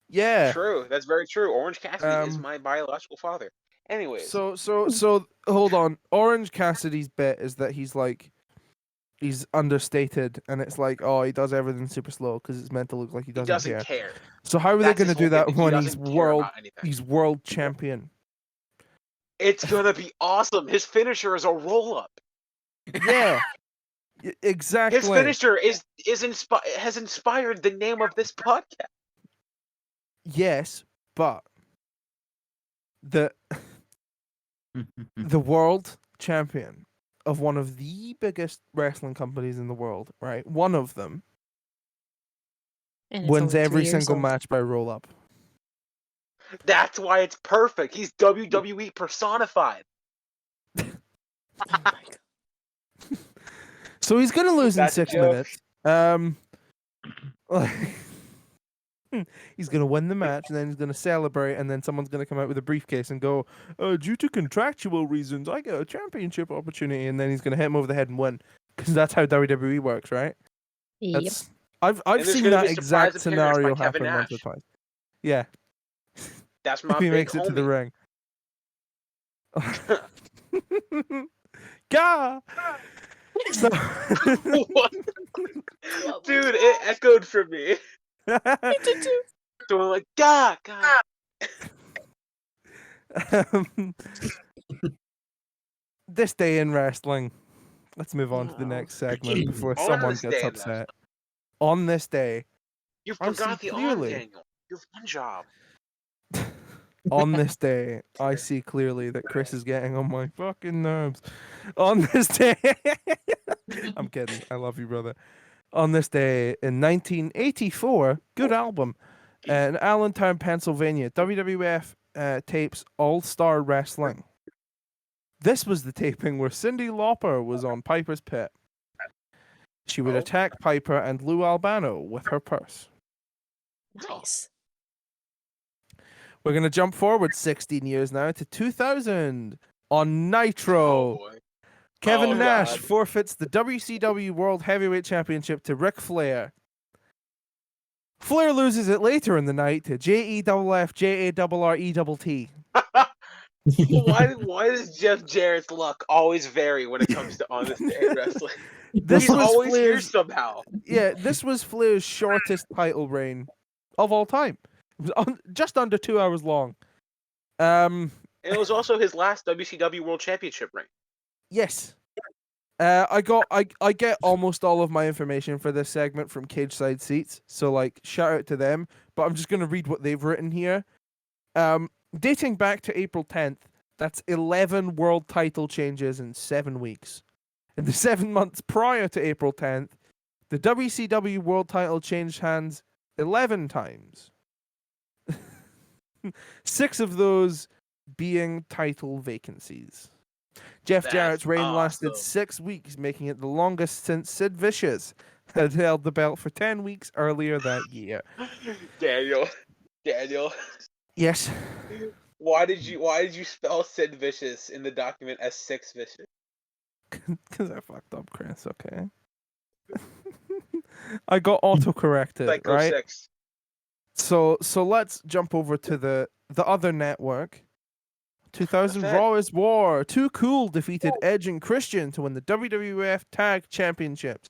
Yeah. True, that's very true. Orange Cassidy is Um, my biological father. Anyways, So hold on. Orange Cassidy's bit is that he's understated, and it's like, oh, he does everything super slow because it's meant to look like he he doesn't, doesn't care. So how are they That's going to his do whole that gimmick. He when he's doesn't care about anything. world champion? It's gonna be awesome. His finisher is a roll up. Yeah. Exactly. His finisher has inspired the name of this podcast. Yes, but the world champion of one of the biggest wrestling companies in the world, right? One of them And it's wins only 3 every years single old. match by roll up. That's why it's perfect. He's WWE personified. Oh my god. So he's gonna lose in That's a 6 joke. minutes. He's gonna win the match, and then he's gonna celebrate, and then someone's gonna come out with a briefcase and go, "Due to contractual reasons, I get a championship opportunity," and then he's gonna hit him over the head and win, because that's how WWE works, right? Yep. That's I've And there's seen gonna that be a surprise exact appearance by scenario Kevin happen once or Nash. twice. Yeah, That's if my he big makes it to the homie. ring. Gah! So... What? Dude, it echoed for me. It did too. So I'm like, God. This day in wrestling. Let's move on to the next segment before On someone this gets day in upset. On this day, You I forgot see the arm, clearly. Daniel. You have one job. On this day, I see clearly that Chris is getting on my fucking nerves. On this day, I'm kidding. I love you, brother. On this day in 1984, good album, in Allentown, Pennsylvania, WWF tapes All Star Wrestling. This was the taping where Cyndi Lauper was on Piper's Pit. She would Oh. attack Piper and Lou Albano with her purse. Nice. We're going to jump forward 16 years now to 2000 on Nitro. Oh boy. Kevin Oh, Nash God. forfeits the WCW World Heavyweight Championship to Ric Flair. Flair loses it later in the night to JEFF JARRETT. Why does Jeff Jarrett's luck always vary when it comes to Honest Day Wrestling? This He's was always here Flair's somehow. Yeah, this was Flair's shortest title reign of all time. It was just under 2 hours long. And it was also his last WCW World Championship reign. Yes. I get almost all of my information for this segment from Cage Side Seats, so like shout out to them. But I'm just gonna read what they've written here. Dating back to April 10th, that's 11 world title changes in 7 weeks. In the 7 months prior to April 10th, the WCW world title changed hands 11 times. 6 of those being title vacancies. Jeff That's Jarrett's reign lasted awesome. 6 weeks, making it the longest since Sid Vicious had held the belt for 10 weeks earlier that year. Daniel. Yes. Why did you spell Sid Vicious in the document as 6 Vicious? Because I fucked up, Chris, okay? I got auto-corrected, Psycho right? 6. So let's jump over to the other network. 2000 Fed. Raw is War. Too Cool defeated Edge and Christian to win the WWF Tag Championships.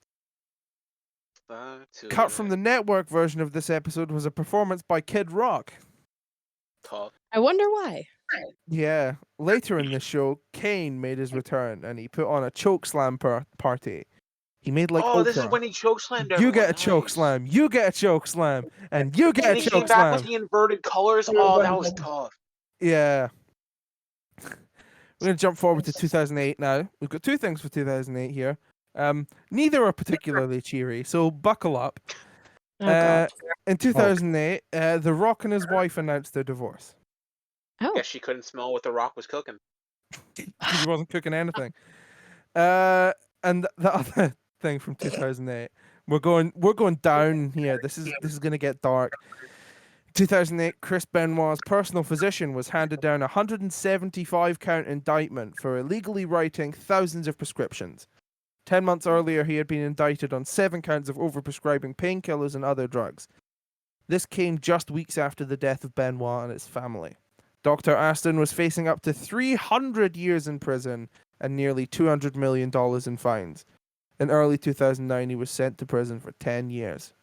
Cut from the network version of this episode was a performance by Kid Rock. Tough. I wonder why. Yeah. Later in the show, Kane made his return and he put on a chokeslam party. He made like this is Oprah. when he chokeslammed everyone. You get a Nice. chokeslam, you get a chokeslam, and you get And a he came back with chokeslam. the inverted colors. Oh, that was tough. Yeah. We're going to jump forward to 2008 now. We've got 2 things for 2008 here. Neither are particularly cheery, so buckle up. Oh god. In 2008, The Rock and his wife announced their divorce. Oh. Guess she couldn't smell what The Rock was cooking. Because he wasn't cooking anything. And the other thing from 2008, we're going down here. This is going to get dark. 2008, Chris Benoit's personal physician was handed down a 175 count indictment for illegally writing thousands of prescriptions. 10 months earlier, he had been indicted on 7 counts of overprescribing painkillers and other drugs. This came just weeks after the death of Benoit and his family. Dr. Aston was facing up to 300 years in prison and nearly $200 million in fines. In early 2009, he was sent to prison for 10 years.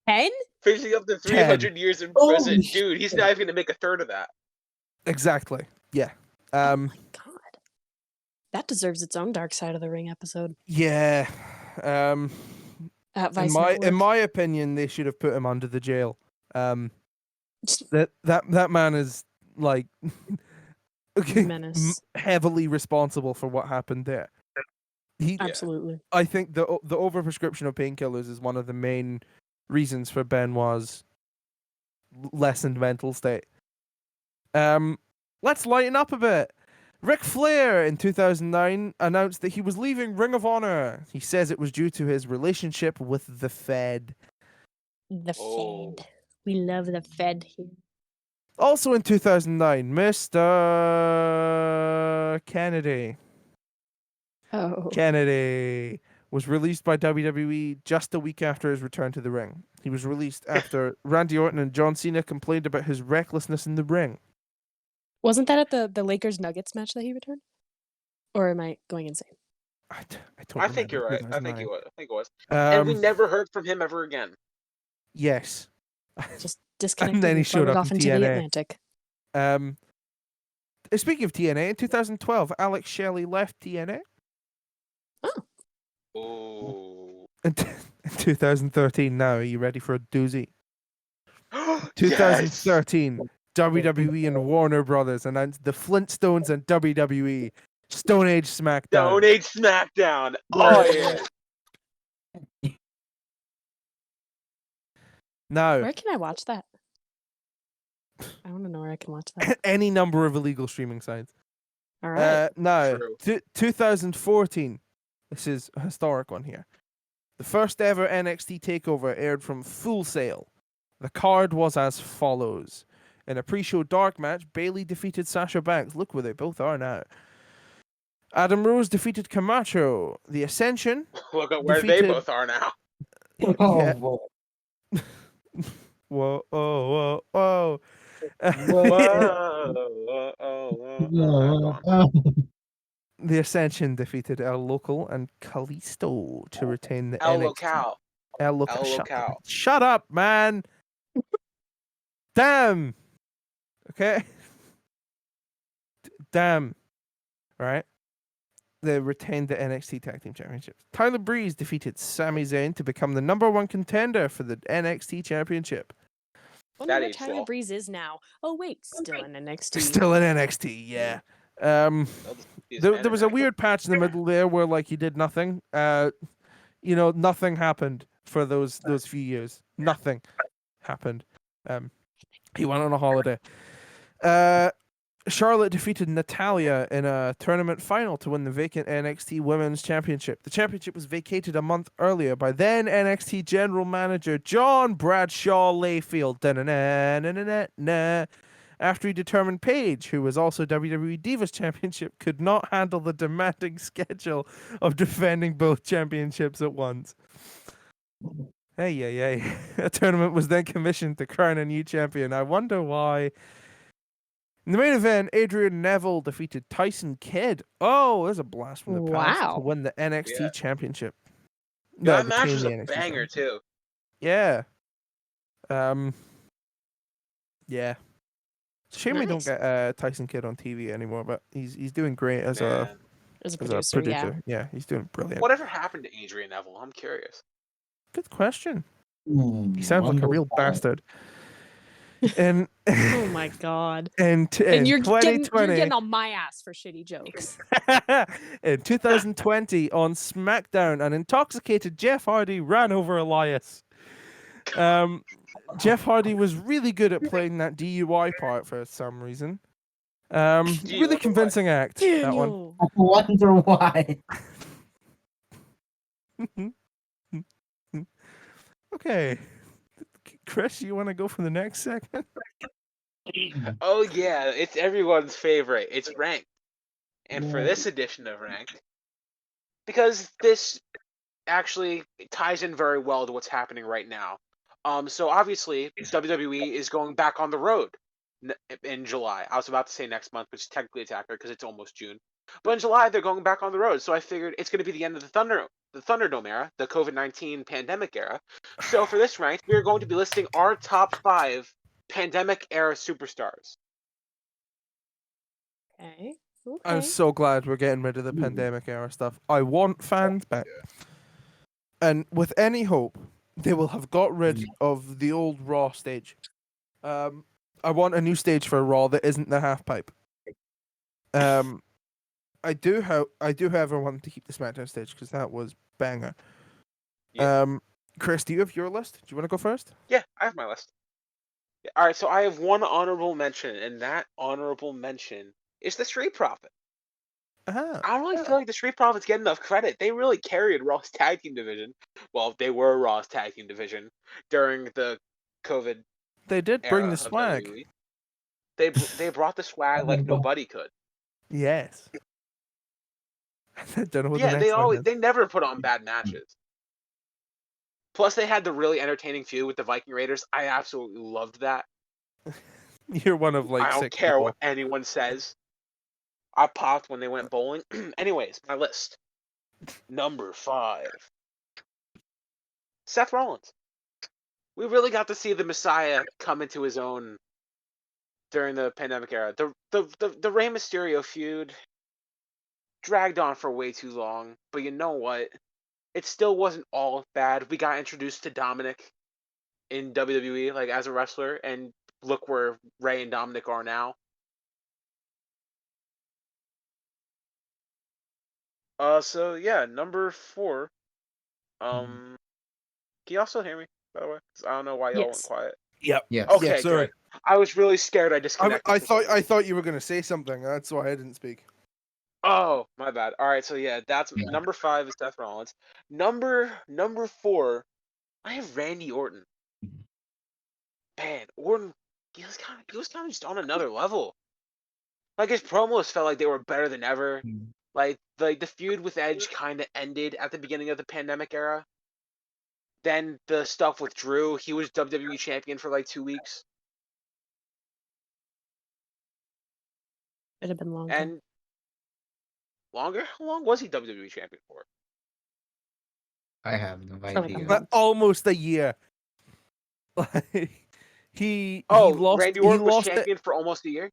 10? Facing up to 300 years in prison. Dude, he's not even going to make a third of that. Exactly. Yeah. Oh my god. That deserves its own Dark Side of the Ring episode. Yeah. At Vice in Network. my opinion, they should have put him under the jail. That man is like Menace. heavily responsible for what happened there. Absolutely. I think the overprescription of painkillers is one of the main reasons for Benoit's lessened mental state. Let's lighten up a bit. Ric Flair in 2009 announced that he was leaving Ring of Honor. He says it was due to his relationship with the Fed. The Fed. We love the Fed here. Also in 2009, Mr. Kennedy. Oh. Kennedy was released by WWE just a week after his return to the ring. He was released after Randy Orton and John Cena complained about his recklessness in the ring. Wasn't that at the Lakers Nuggets match that he returned? Or am I going insane? I think you're right. I think it was. Um, And we never heard from him ever again. Yes. Just disconnected then he and showed floated up off in into the TNA. Atlantic. Speaking of TNA, in 2012, Alex Shelley left TNA. Oh. In 2013, now, are you ready for a doozy? 2013, WWE and Warner Brothers announced the Flintstones and WWE Stone Age SmackDown. Stone Age SmackDown. Oh, yeah. Now, Where can I watch that? I want to know where I can watch that. any number of illegal streaming sites. All right. Now, True. 2014, This is a historic one here. The first ever NXT takeover aired from Full Sail. The card was as follows. In a pre-show dark match, Bayley defeated Sasha Banks. Look where they both are now. Adam Rose defeated Camacho. The Ascension. Look at where they defeated- both are now. Oh, Yeah. boy. Whoa, whoa, whoa, Whoa, go on. The Ascension defeated El Local and Kalisto to retain the El NXT. Local. El Local. El Shut Local. up. Shut up, man. Damn. Okay. Damn. Right. They retained the NXT Tag Team Championships. Tyler Breeze defeated Sami Zayn to become the #1 contender for the NXT Championship. Wonder That where aged Tyler well. Breeze is now. Oh wait, still in NXT. Still in NXT, yeah. There was a weird patch in the middle there where like he did nothing. Nothing happened for those few years. Nothing happened. He went on a holiday. Charlotte defeated Natalya in a tournament final to win the vacant NXT Women's Championship. The championship was vacated a month earlier by then NXT General Manager John Bradshaw Layfield. After he determined Paige, who was also WWE Divas Championship, could not handle the demanding schedule of defending both championships at once. Hey. A tournament was then commissioned to crown a new champion. I wonder why. In the main event, Adrian Neville defeated Tyson Kidd. Oh, there's a blast from the past to Wow. win the NXT Yeah. Championship. That match retain was the a NXT banger Championship. too. Yeah. Yeah. It's a shame we don't Nice. get Tyson Kidd on TV anymore, but he's doing great as a Man. As a as a producer, yeah. producer. Yeah, he's doing brilliant. Whatever happened to Adrian Neville? I'm curious. Good question. He sounds like a real bastard. And Oh my god. in And you're getting 2020, on my ass for shitty jokes. in 2020 on SmackDown, an intoxicated Jeff Hardy ran over Elias. Jeff Hardy was really good at playing that DUI part for some reason. Really convincing act. That one. Daniel. I wonder why. Okay. Chris, you want to go for the next segment? Oh yeah, it's everyone's favorite. It's Ranked. And for this edition of Ranked, because this actually ties in very well to what's happening right now. So obviously WWE is going back on the road in July. I was about to say next month, which technically it's accurate because it's almost June. But in July they're going back on the road. So I figured it's going to be the end of the Thunderdome era, the COVID-19 pandemic era. So for this Ranked, we are going to be listing our top 5 pandemic era superstars. Okay. I'm so glad we're getting rid of the pandemic era stuff. I want fans back. And with any hope, they will have got rid of the old Raw stage. I want a new stage for Raw that isn't the half pipe. I do however want to keep the SmackDown stage because that was banger. Yeah. Chris, do you have your list? Do you want to go first? Yeah, I have my list. Yeah, all right, so I have one honorable mention, and that honorable mention is the Street Profit. Uh-huh. I don't really feel like the Street Profits get enough credit. They really carried Raw's tag team division. Well, they were Raw's tag team division during the COVID They did bring era the of swag. WWE. They brought the swag like nobody could. Yes. I don't know what Yeah, the next one is. they never put on bad matches. Plus, they had the really entertaining feud with the Viking Raiders. I absolutely loved that. You're one of like I don't 6 care people. what anyone says. I popped when they went bowling. Anyways, my list. Number 5. Seth Rollins. We really got to see the Messiah come into his own during the pandemic era. The Rey Mysterio feud dragged on for way too long, but you know what? It still wasn't all bad. We got introduced to Dominic in WWE, like as a wrestler, and look where Rey and Dominic are now. So yeah, number 4. Can you also hear me, by the way? 'Cause I don't know why y'all went Yes. quiet. Yep. Yes. Okay, Yeah, sorry. good. I was really scared I disconnected. I for some thought reason. you were gonna say something. That's why I didn't speak. Oh, my bad. All right, so yeah, that's Yeah. number 5 is Seth Rollins. Number 4, I have Randy Orton. Man, Orton, he was kind of just on another level. Like his promos felt like they were better than ever. Mm. Like the feud with Edge kind of ended at the beginning of the pandemic era. Then the stuff with Drew, he was WWE champion for like 2 weeks, It'd have been longer. and longer. How long was he WWE champion for? I have no For like a idea. month. Almost a year. Like he Oh, lost. Randy He Orton was lost it. champion for almost a year.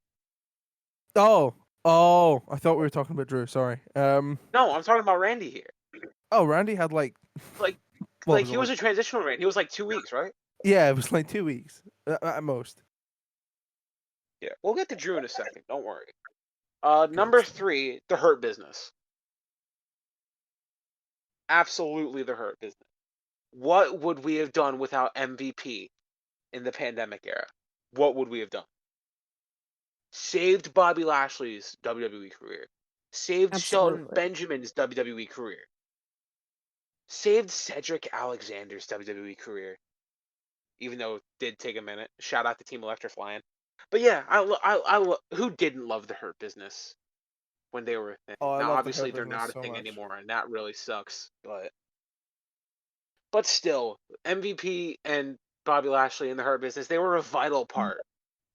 Oh, I thought we were talking about Drew. Sorry. No, I'm talking about Randy here. Oh, Randy had like Like, what like was he it, was a transitional reign. He was like 2 weeks, right? yeah, it was like 2 weeks at most. Yeah, we'll get to Drew in a second. Don't worry. Number 3, the Hurt Business. Absolutely the Hurt Business. What would we have done without MVP in the pandemic era? What would we have done? Saved Bobby Lashley's WWE career. Saved Shelton Absolutely. Benjamin's WWE career. Saved Cedric Alexander's WWE career. Even though it did take a minute. Shout out to Team Electra flying. But yeah, who didn't love the Hurt Business when they were a thing? Oh, I Now, love the obviously, Hurt they're Business not a so thing much. anymore, and that really sucks. But still, MVP and Bobby Lashley in the Hurt Business, they were a vital part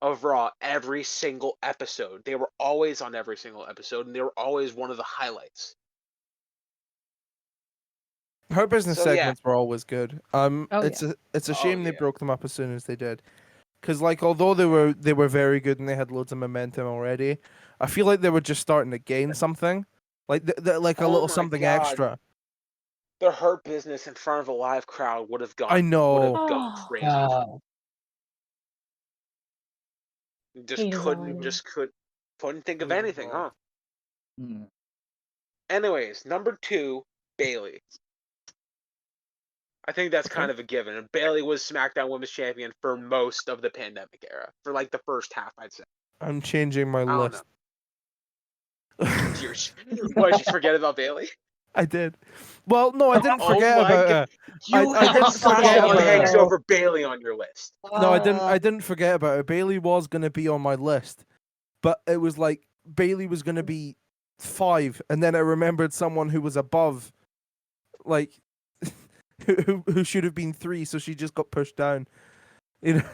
of Raw every single episode. They were always on every single episode, and they were always one of the highlights. Her business So, yeah. segments were always good. Oh, it's a shame they yeah. broke them up as soon as they did, because like although they were very good and they had loads of momentum already, I feel like they were just starting to gain something, like like a Oh little my something God. extra. The Hurt Business in front of a live crowd would have gone. I know. Would have gone Oh. crazy. Hate is all I know. Couldn't think of Really anything, huh? Mm. Anyways, number 2, Bayley. I think that's Okay. kind of a given. And Bayley was SmackDown Women's Champion for most of the pandemic era. For like the first half, I'd say. I'm changing my I don't list. What, did you forget about Bayley? I did. Well, no, I didn't Oh forget my about God. her. You I have didn't Sasha forget about Banks her. over Bayley on your list. No, I didn't forget about her. Bailey was gonna be on my list, but it was like Bailey was gonna be 5, and then I remembered someone who was above, like, who should have been 3, so she just got pushed down. You know.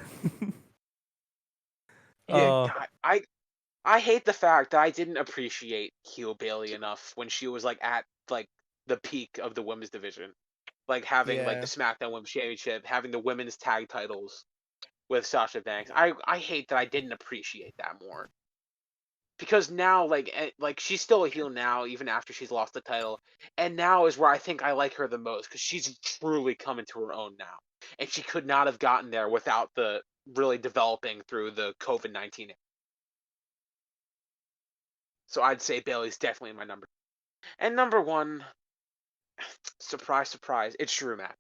Yeah, I hate the fact that I didn't appreciate heel Bayley enough when she was like at like the peak of the women's division, like having like the SmackDown Women's Championship, having the women's tag titles with Sasha Banks. I hate that I didn't appreciate that more, because now like she's still a heel now even after she's lost the title, and now is where I think I like her the most, because she's truly coming to her own now, and she could not have gotten there without the really developing through the COVID-19. So I'd say Bayley's definitely my number. And number 1, surprise, surprise, it's Drew McIntyre.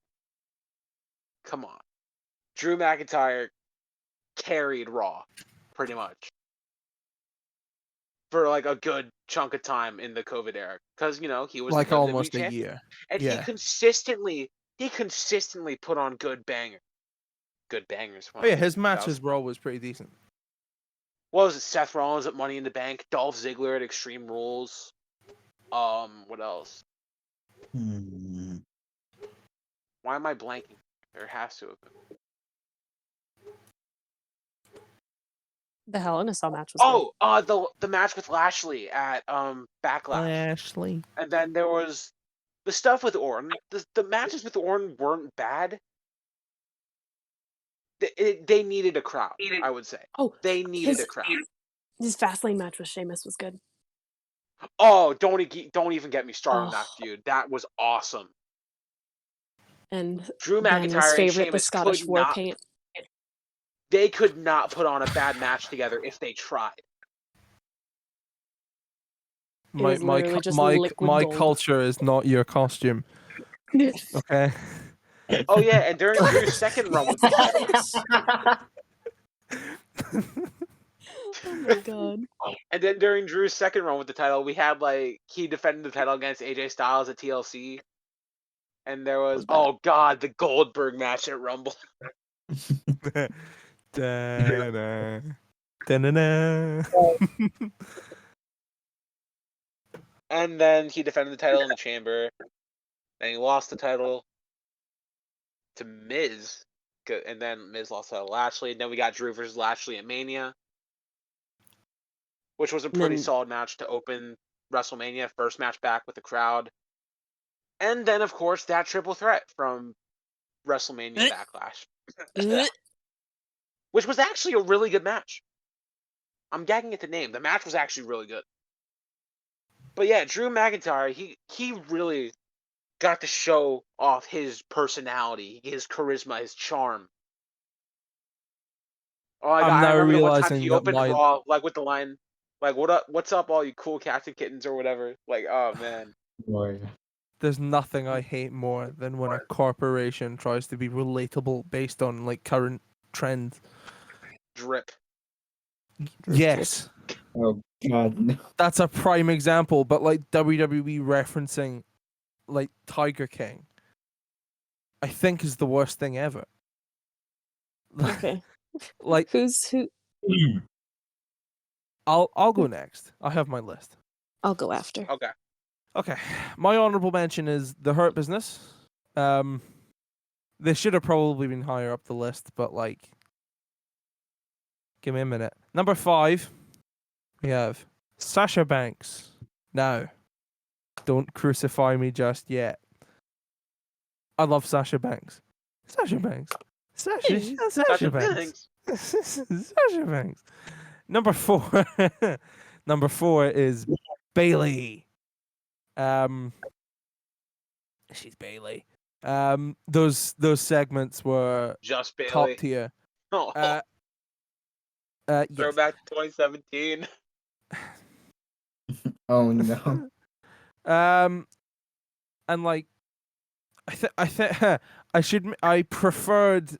Come on. Drew McIntyre carried Raw, pretty much, for like a good chunk of time in the COVID era. Because, you know, he was like the WWE almost a champion. year. And Yeah. he consistently put on good bangers. Good bangers. Oh yeah, his matches were always pretty decent. What was it? Seth Rollins at Money in the Bank, Dolph Ziggler at Extreme Rules. What else? Hmm. Why am I blanking? There has to have been. The Hell in a Cell match was good. The match with Lashley at Backlash. Lashley. And then there was the stuff with Orton. The matches with Orton weren't bad. They needed a crowd, I would say. Oh, They needed a crowd. His Fastlane match with Sheamus was good. Oh, don't even get me started on that feud. That was awesome. And Drew Danny's McIntyre and favorite, the Sheamus Scottish could War not. Paint. They could not put on a bad match together if they tried. was literally just liquid my gold. culture is not your costume. Okay. Oh yeah, and during Drew's second run with the titles, Oh my god. And then during Drew's second run with the title, we had he defended the title against AJ Styles at TLC, and there was the Goldberg match at Rumble. Da-na. Da-na-na. And then he defended the title in the Chamber, and he lost the title to Miz, and then Miz lost to Lashley, and then we got Drew versus Lashley at Mania, which was a pretty solid match to open WrestleMania, first match back with the crowd. And then, of course, that triple threat from WrestleMania Backlash, which was actually a really good match. I'm gagging at the name. The match was actually really good. But yeah, Drew McIntyre, he really got to show off his personality, his charisma, his charm. Oh my God, I'm I now remember the one time realizing he that opened Raw with the line, what's up, all you cool cats and kittens or whatever. Oh man. There's nothing I hate more than when a corporation tries to be relatable based on current trends. Drip. Yes. Oh god, no. That's a prime example, but WWE referencing Tiger King, I think is the worst thing ever. Okay. Like Who's who? I'll go next. I have my list. I'll go after. Okay. Okay. My honorable mention is The Hurt Business. They should have probably been higher up the list, but give me a minute. Number 5, we have Sasha Banks. Now, don't crucify me just yet. I love Sasha Banks. Sasha Banks. Sasha Banks. Sasha Banks. Number 4. Number 4 is Bailey. She's Bailey. Those segments were Just Bailey. top tier. Oh, Yes. throwback to 2017. Oh no. And I preferred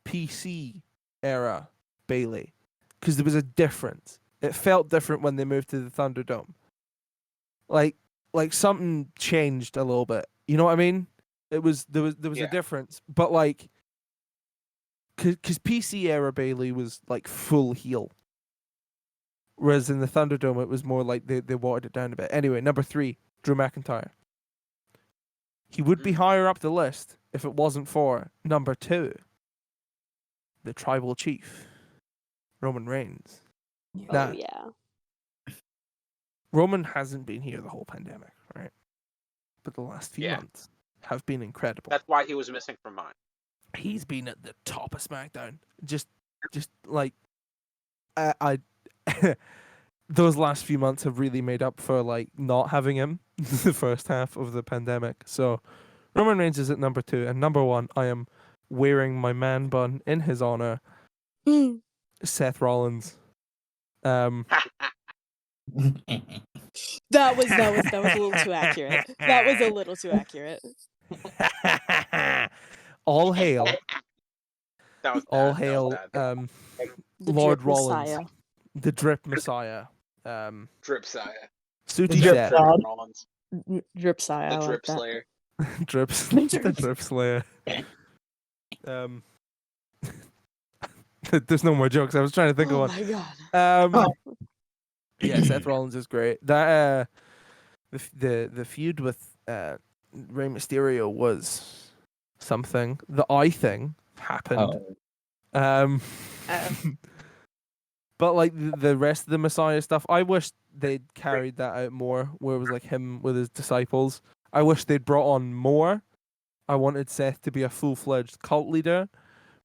PC era Bailey because there was a difference. It felt different when they moved to the Thunderdome. Like something changed a little bit. You know what I mean? There was a difference, but because PC era Bailey was full heel, whereas in the Thunderdome it was more they watered it down a bit. Anyway, number 3, Drew McIntyre. He would be higher up the list if it wasn't for number 2, the Tribal Chief, Roman Reigns. Now, yeah. Roman hasn't been here the whole pandemic, right? But the last few months have been incredible. That's why he was missing from mine. He's been at the top of SmackDown. Just I those last few months have really made up for not having him the first half of the pandemic. So Roman Reigns is at number 2, and number 1, I am wearing my man bun in his honor. Seth Rollins. That was a little too accurate. That was a little too accurate. All hail. That was All bad. hail. That was bad. The Lord Drip Rollins. Messiah. The Drip Messiah. Drip Saya. Suti Drip Seth. God. Rollins. Drip Messiah. The I like Drip that. Slayer. The Drip Slayer. There's no more jokes. I was trying to think of Oh one. my god. Yeah, Seth Rollins is great. That the feud with Rey Mysterio was something. The eye thing happened. Oh. But the rest of the Messiah stuff, I wish they'd carried that out more. Where it was him with his disciples. I wish they'd brought on more. I wanted Seth to be a full-fledged cult leader,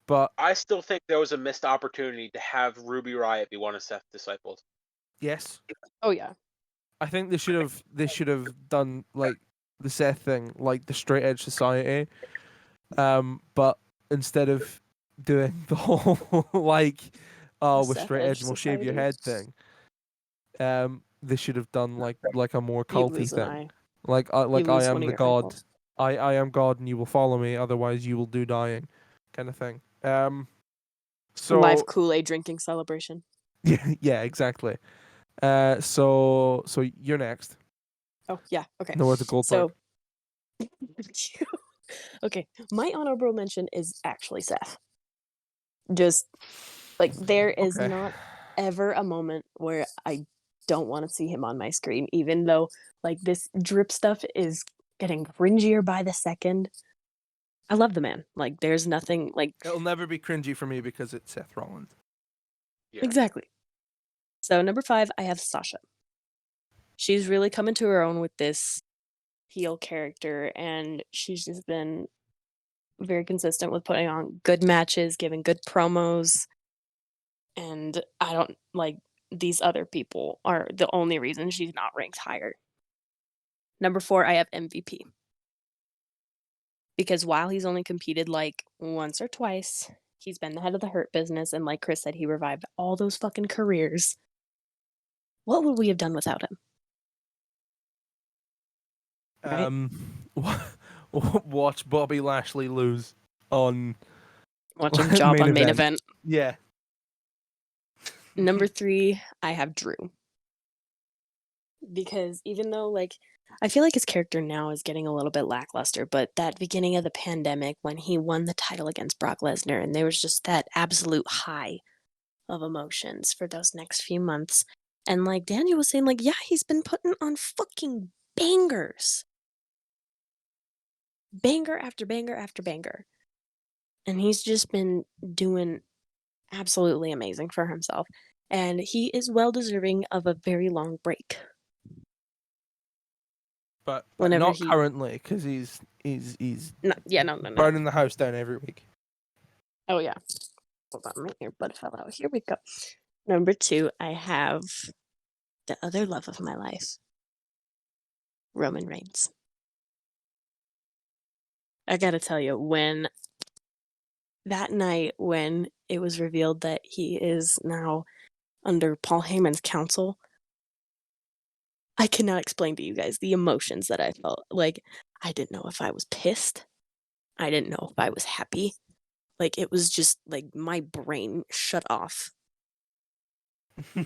but I still think there was a missed opportunity to have Ruby Riott be one of Seth's disciples. yes, Oh yeah. I think they should have done the Seth thing, the Straight Edge Society, but instead of doing the whole we're Seth straight Edge edge and we'll shave your head thing, they should have done a more You culty lose an thing, eye. I You lose am one of the your god, eyeballs. I am God and you will follow me, otherwise you will do dying, kind of thing. So Live Kool-Aid drinking celebration. yeah, exactly. So you're next. Oh yeah, okay. No, it's a gold So pipe. okay, my honorable mention is actually Seth. Just like there is Okay. not ever a moment where I don't want to see him on my screen, even though like this drip stuff is getting cringier by the second. I love the man. Like there's nothing like It'll never be cringy for me because it's Seth Rollins. Yeah. exactly. So number 5, I have Sasha. She's really coming to her own with this heel character, and she's just been very consistent with putting on good matches, giving good promos, and I don't like these other people are the only reason she's not ranked higher. Number 4, I have MVP. Because while he's only competed like once or twice, he's been the head of the Hurt Business, and like Chris said, he revived all those fucking careers. What would we have done without him? Right? Watch Bobby Lashley lose on Watch him job on main event. Yeah. Number 3, I have Drew. Because even though, like, I feel like his character now is getting a little bit lackluster, but that beginning of the pandemic when he won the title against Brock Lesnar, and there was just that absolute high of emotions for those next few months. And like Daniel was saying, like, yeah, he's been putting on fucking bangers. Banger after banger after banger. And he's just been doing absolutely amazing for himself. And he is well deserving of a very long break. But Whenever not he- currently, because he's No. burning the house down every week. Oh, yeah. Hold on, my earbud fell out. Here we go. Number 2, I have the other love of my life, Roman Reigns. I gotta tell you, when that night when it was revealed that he is now under Paul Heyman's counsel, I cannot explain to you guys the emotions that I felt. Like, I didn't know if I was pissed. I didn't know if I was happy. Like, it was just like my brain shut off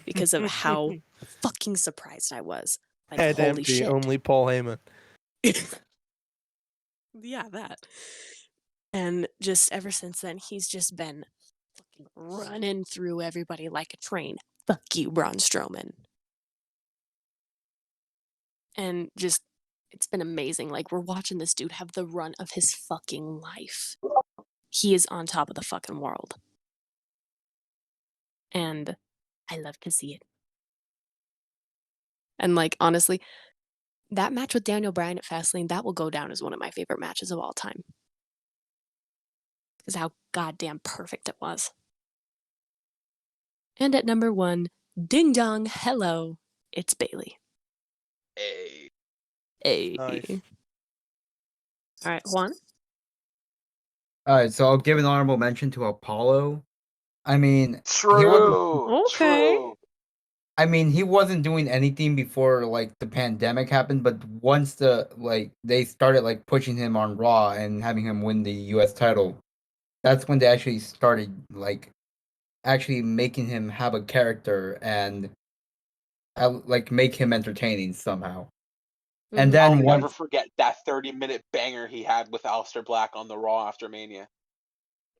because of how fucking surprised I was. Like, Head holy empty, shit. only Paul Heyman. Yeah, that. And just ever since then, he's just been fucking running through everybody like a train. Fuck you, Braun Strowman. And just, it's been amazing. Like, we're watching this dude have the run of his fucking life. He is on top of the fucking world. And I love to see it. And, like, honestly, that match with Daniel Bryan at Fastlane, that will go down as one of my favorite matches of all time. Because how goddamn perfect it was. And at number 1, ding dong, hello, it's Bailey. Hey. Hey. Nice. All right, Juan? All right, so I'll give an honorable mention to Apollo. I mean, True. Okay. True. he wasn't doing anything before like the pandemic happened, but once they started like pushing him on Raw and having him win the US title, that's when they actually started like actually making him have a character and like make him entertaining somehow. And Mhm. I'll then never once forget that 30-minute banger he had with Aleister Black on the Raw after Mania.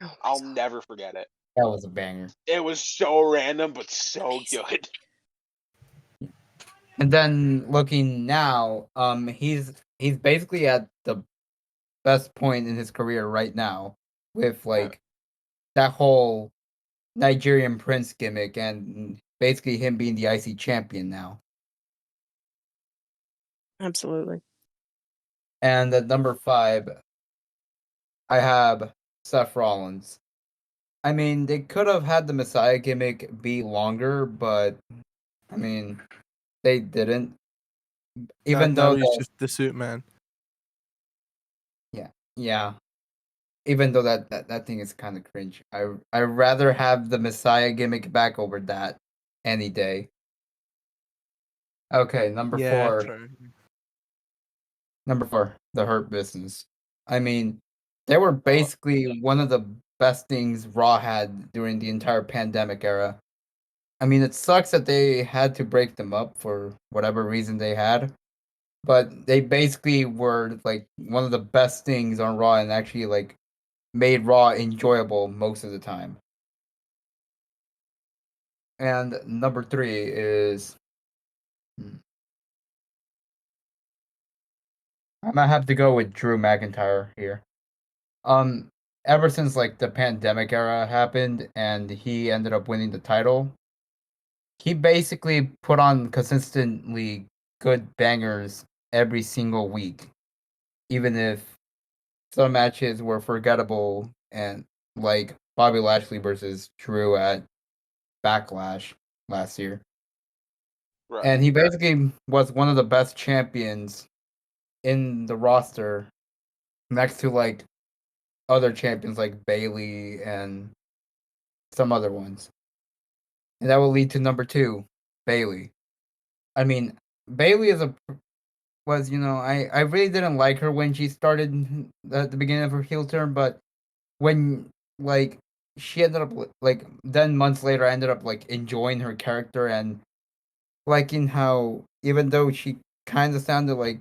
Oh my I'll God. never forget it. that was a banger. It was so random, but so Amazing. good. And then looking now, he's basically at the best point in his career right now with like that whole Nigerian Prince gimmick and basically him being the IC champion now. Absolutely. And at number 5, I have Seth Rollins. I mean, they could have had the Messiah gimmick be longer, but I mean, they didn't. Even now though he's just the suit man. yeah. Even though that thing is kind of cringe. I rather have the Messiah gimmick back over that any day. Okay, number Yeah, 4. true. Number 4, the Hurt Business. I mean, they were basically one of the best things Raw had during the entire pandemic era. I mean, it sucks that they had to break them up for whatever reason they had, but they basically were like one of the best things on Raw and actually like made Raw enjoyable most of the time. And number 3 is I might have to go with Drew McIntyre here. Um, ever since like the pandemic era happened and he ended up winning the title, he basically put on consistently good bangers every single week, even if some matches were forgettable and like Bobby Lashley versus Drew at Backlash last year. Right. And he basically was one of the best champions in the roster next to like other champions like Bailey and some other ones. And that will lead to number 2, Bailey. I mean, Bailey was, I really didn't like her when she started at the beginning of her heel turn, but when like she ended up like then months later I ended up like enjoying her character and liking how even though she kind of sounded like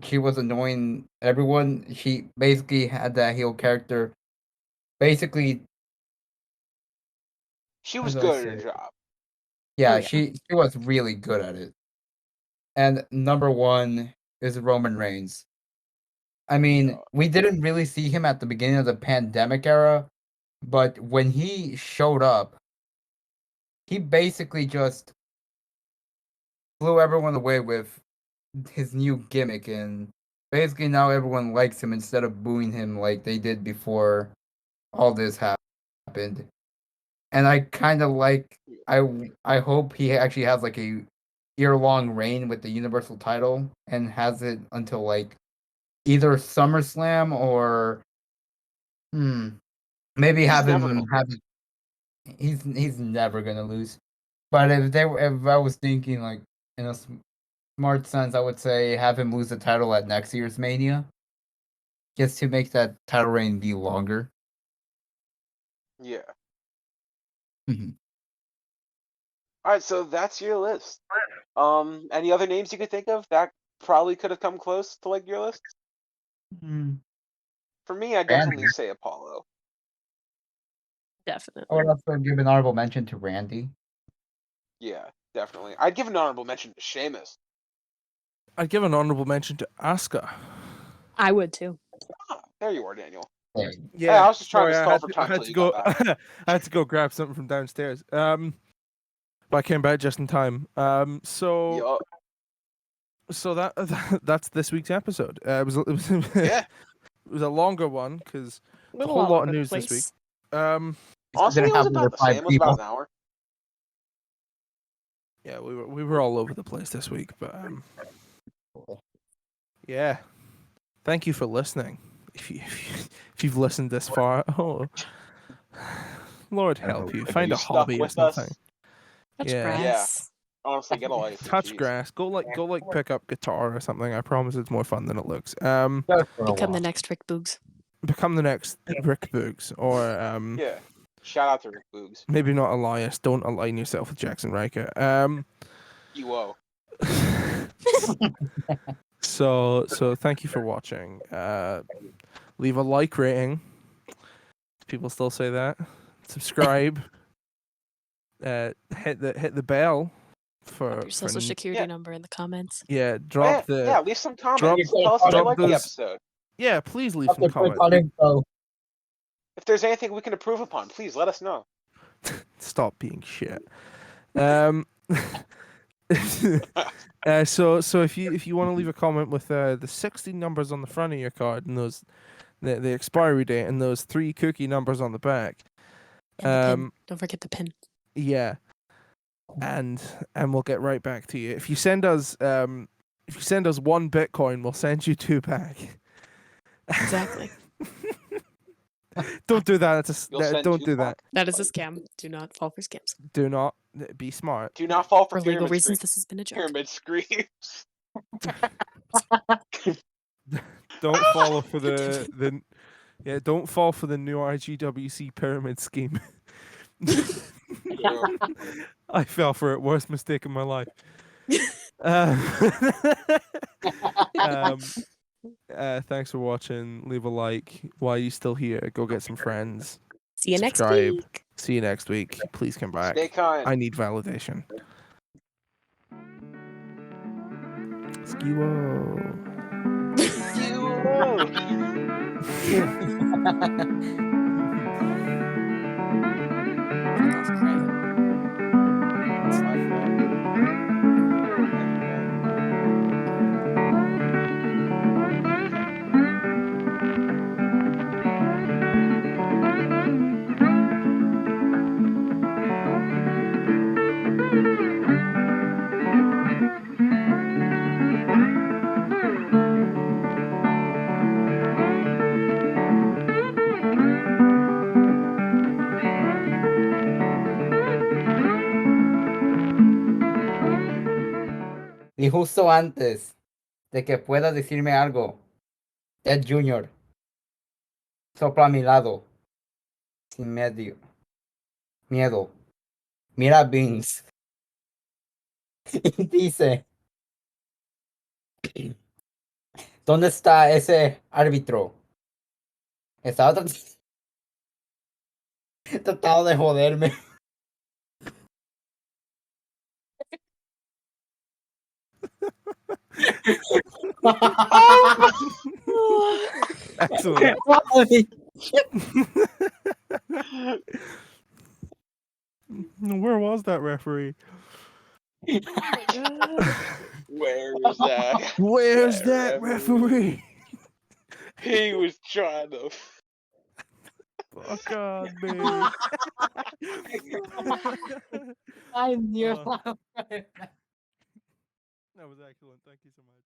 she was annoying everyone, she basically had that heel character. Basically, She how was do I good say at her it? job. Yeah, Oh, yeah. she was really good at it. And number 1 is Roman Reigns. I mean, we didn't really see him at the beginning of the pandemic era, but when he showed up, he basically just blew everyone away with his new gimmick, and basically now everyone likes him instead of booing him like they did before all this happened. And I kind of like I hope he actually has like a year-long reign with the Universal title and has it until like either SummerSlam or maybe He's have never him gonna have it. He's never gonna lose. But if I was thinking like in a smart sense, I would say have him lose the title at next year's Mania, just to make that title reign be longer. Yeah. Mhm. All right, so that's your list. Any other names you could think of that probably could have come close to like your list? Mm. For me, I Randy. definitely say Apollo. I Definitely. would also give an honorable mention to Randy. Yeah, definitely. I'd give an honorable mention to Sheamus. I'd give an honorable mention to Asuka. I would too. Ah, there you are, Daniel. Yeah. Yeah, I was just trying sorry, to I stall had for to, time until you got back. I had to go grab something from downstairs. But I came back just in time. So Yup. so that's this week's episode. Yeah. It was a longer one because A a little whole all lot over of the news this week. place. Honestly, Didn't it was have over about the 5 same. It was about people. an hour. Yeah, we were all over the place this week, but yeah. Thank you for listening. If you've listened this far, oh, Lord help you. If Find you a stuck hobby or with something. us, Touch Yeah. grass. honestly, get a life. Touch Jeez. grass. Go pick up guitar or something. I promise it's more fun than it looks. Just for a Become the while. next Rick Boogs. Become the next Rick Boogs, or Yeah. Shout out to Rick Boogs. maybe not Elias. Don't align yourself with Jackson Riker. UO. So thank you for watching. Leave a like rating. Do people still say that? Subscribe. Hit the bell for Drop your social security Yeah. number in the comments. yeah. Drop Yeah, leave some comments. drop- Tell us if you drop like the those- episode. Yeah, please leave some After comments. recording, so If there's anything we can improve upon, please let us know. Stop being shit. So if you want to leave a comment with the 60 numbers on the front of your card and those the expiry date and those 3 cookie numbers on the back, And the pin. Don't forget the pin. yeah, and we'll get right back to you. If you send us 1 Bitcoin, we'll send you 2 back. Exactly. Don't do that. Don't do that. That is a scam. Do not fall for scams. Do not be smart. Do not fall for For legal pyramid reasons, screams. this has been a joke. Pyramid screams. Don't follow for the Yeah, don't fall for the new RGWC pyramid scheme. True. I fell for it. Worst mistake of my life. Uh, thanks for watching. Leave a like. Why are you still here? Go get some friends. See you next Subscribe. week. See you next week. Please come back. Stay kind. I need validation. Skiwo. Fuck off, Craig. Y justo antes de que pueda decirme algo, Ted Jr. sopla a mi lado, sin miedo. Mira a Vince y dice, ¿dónde está ese árbitro? Estaba tratando de joderme. Excellent. Where was that referee? Where is that? Where's that referee? referee? He was trying to. Fuck on me. I knew. That was excellent. Thank you so much.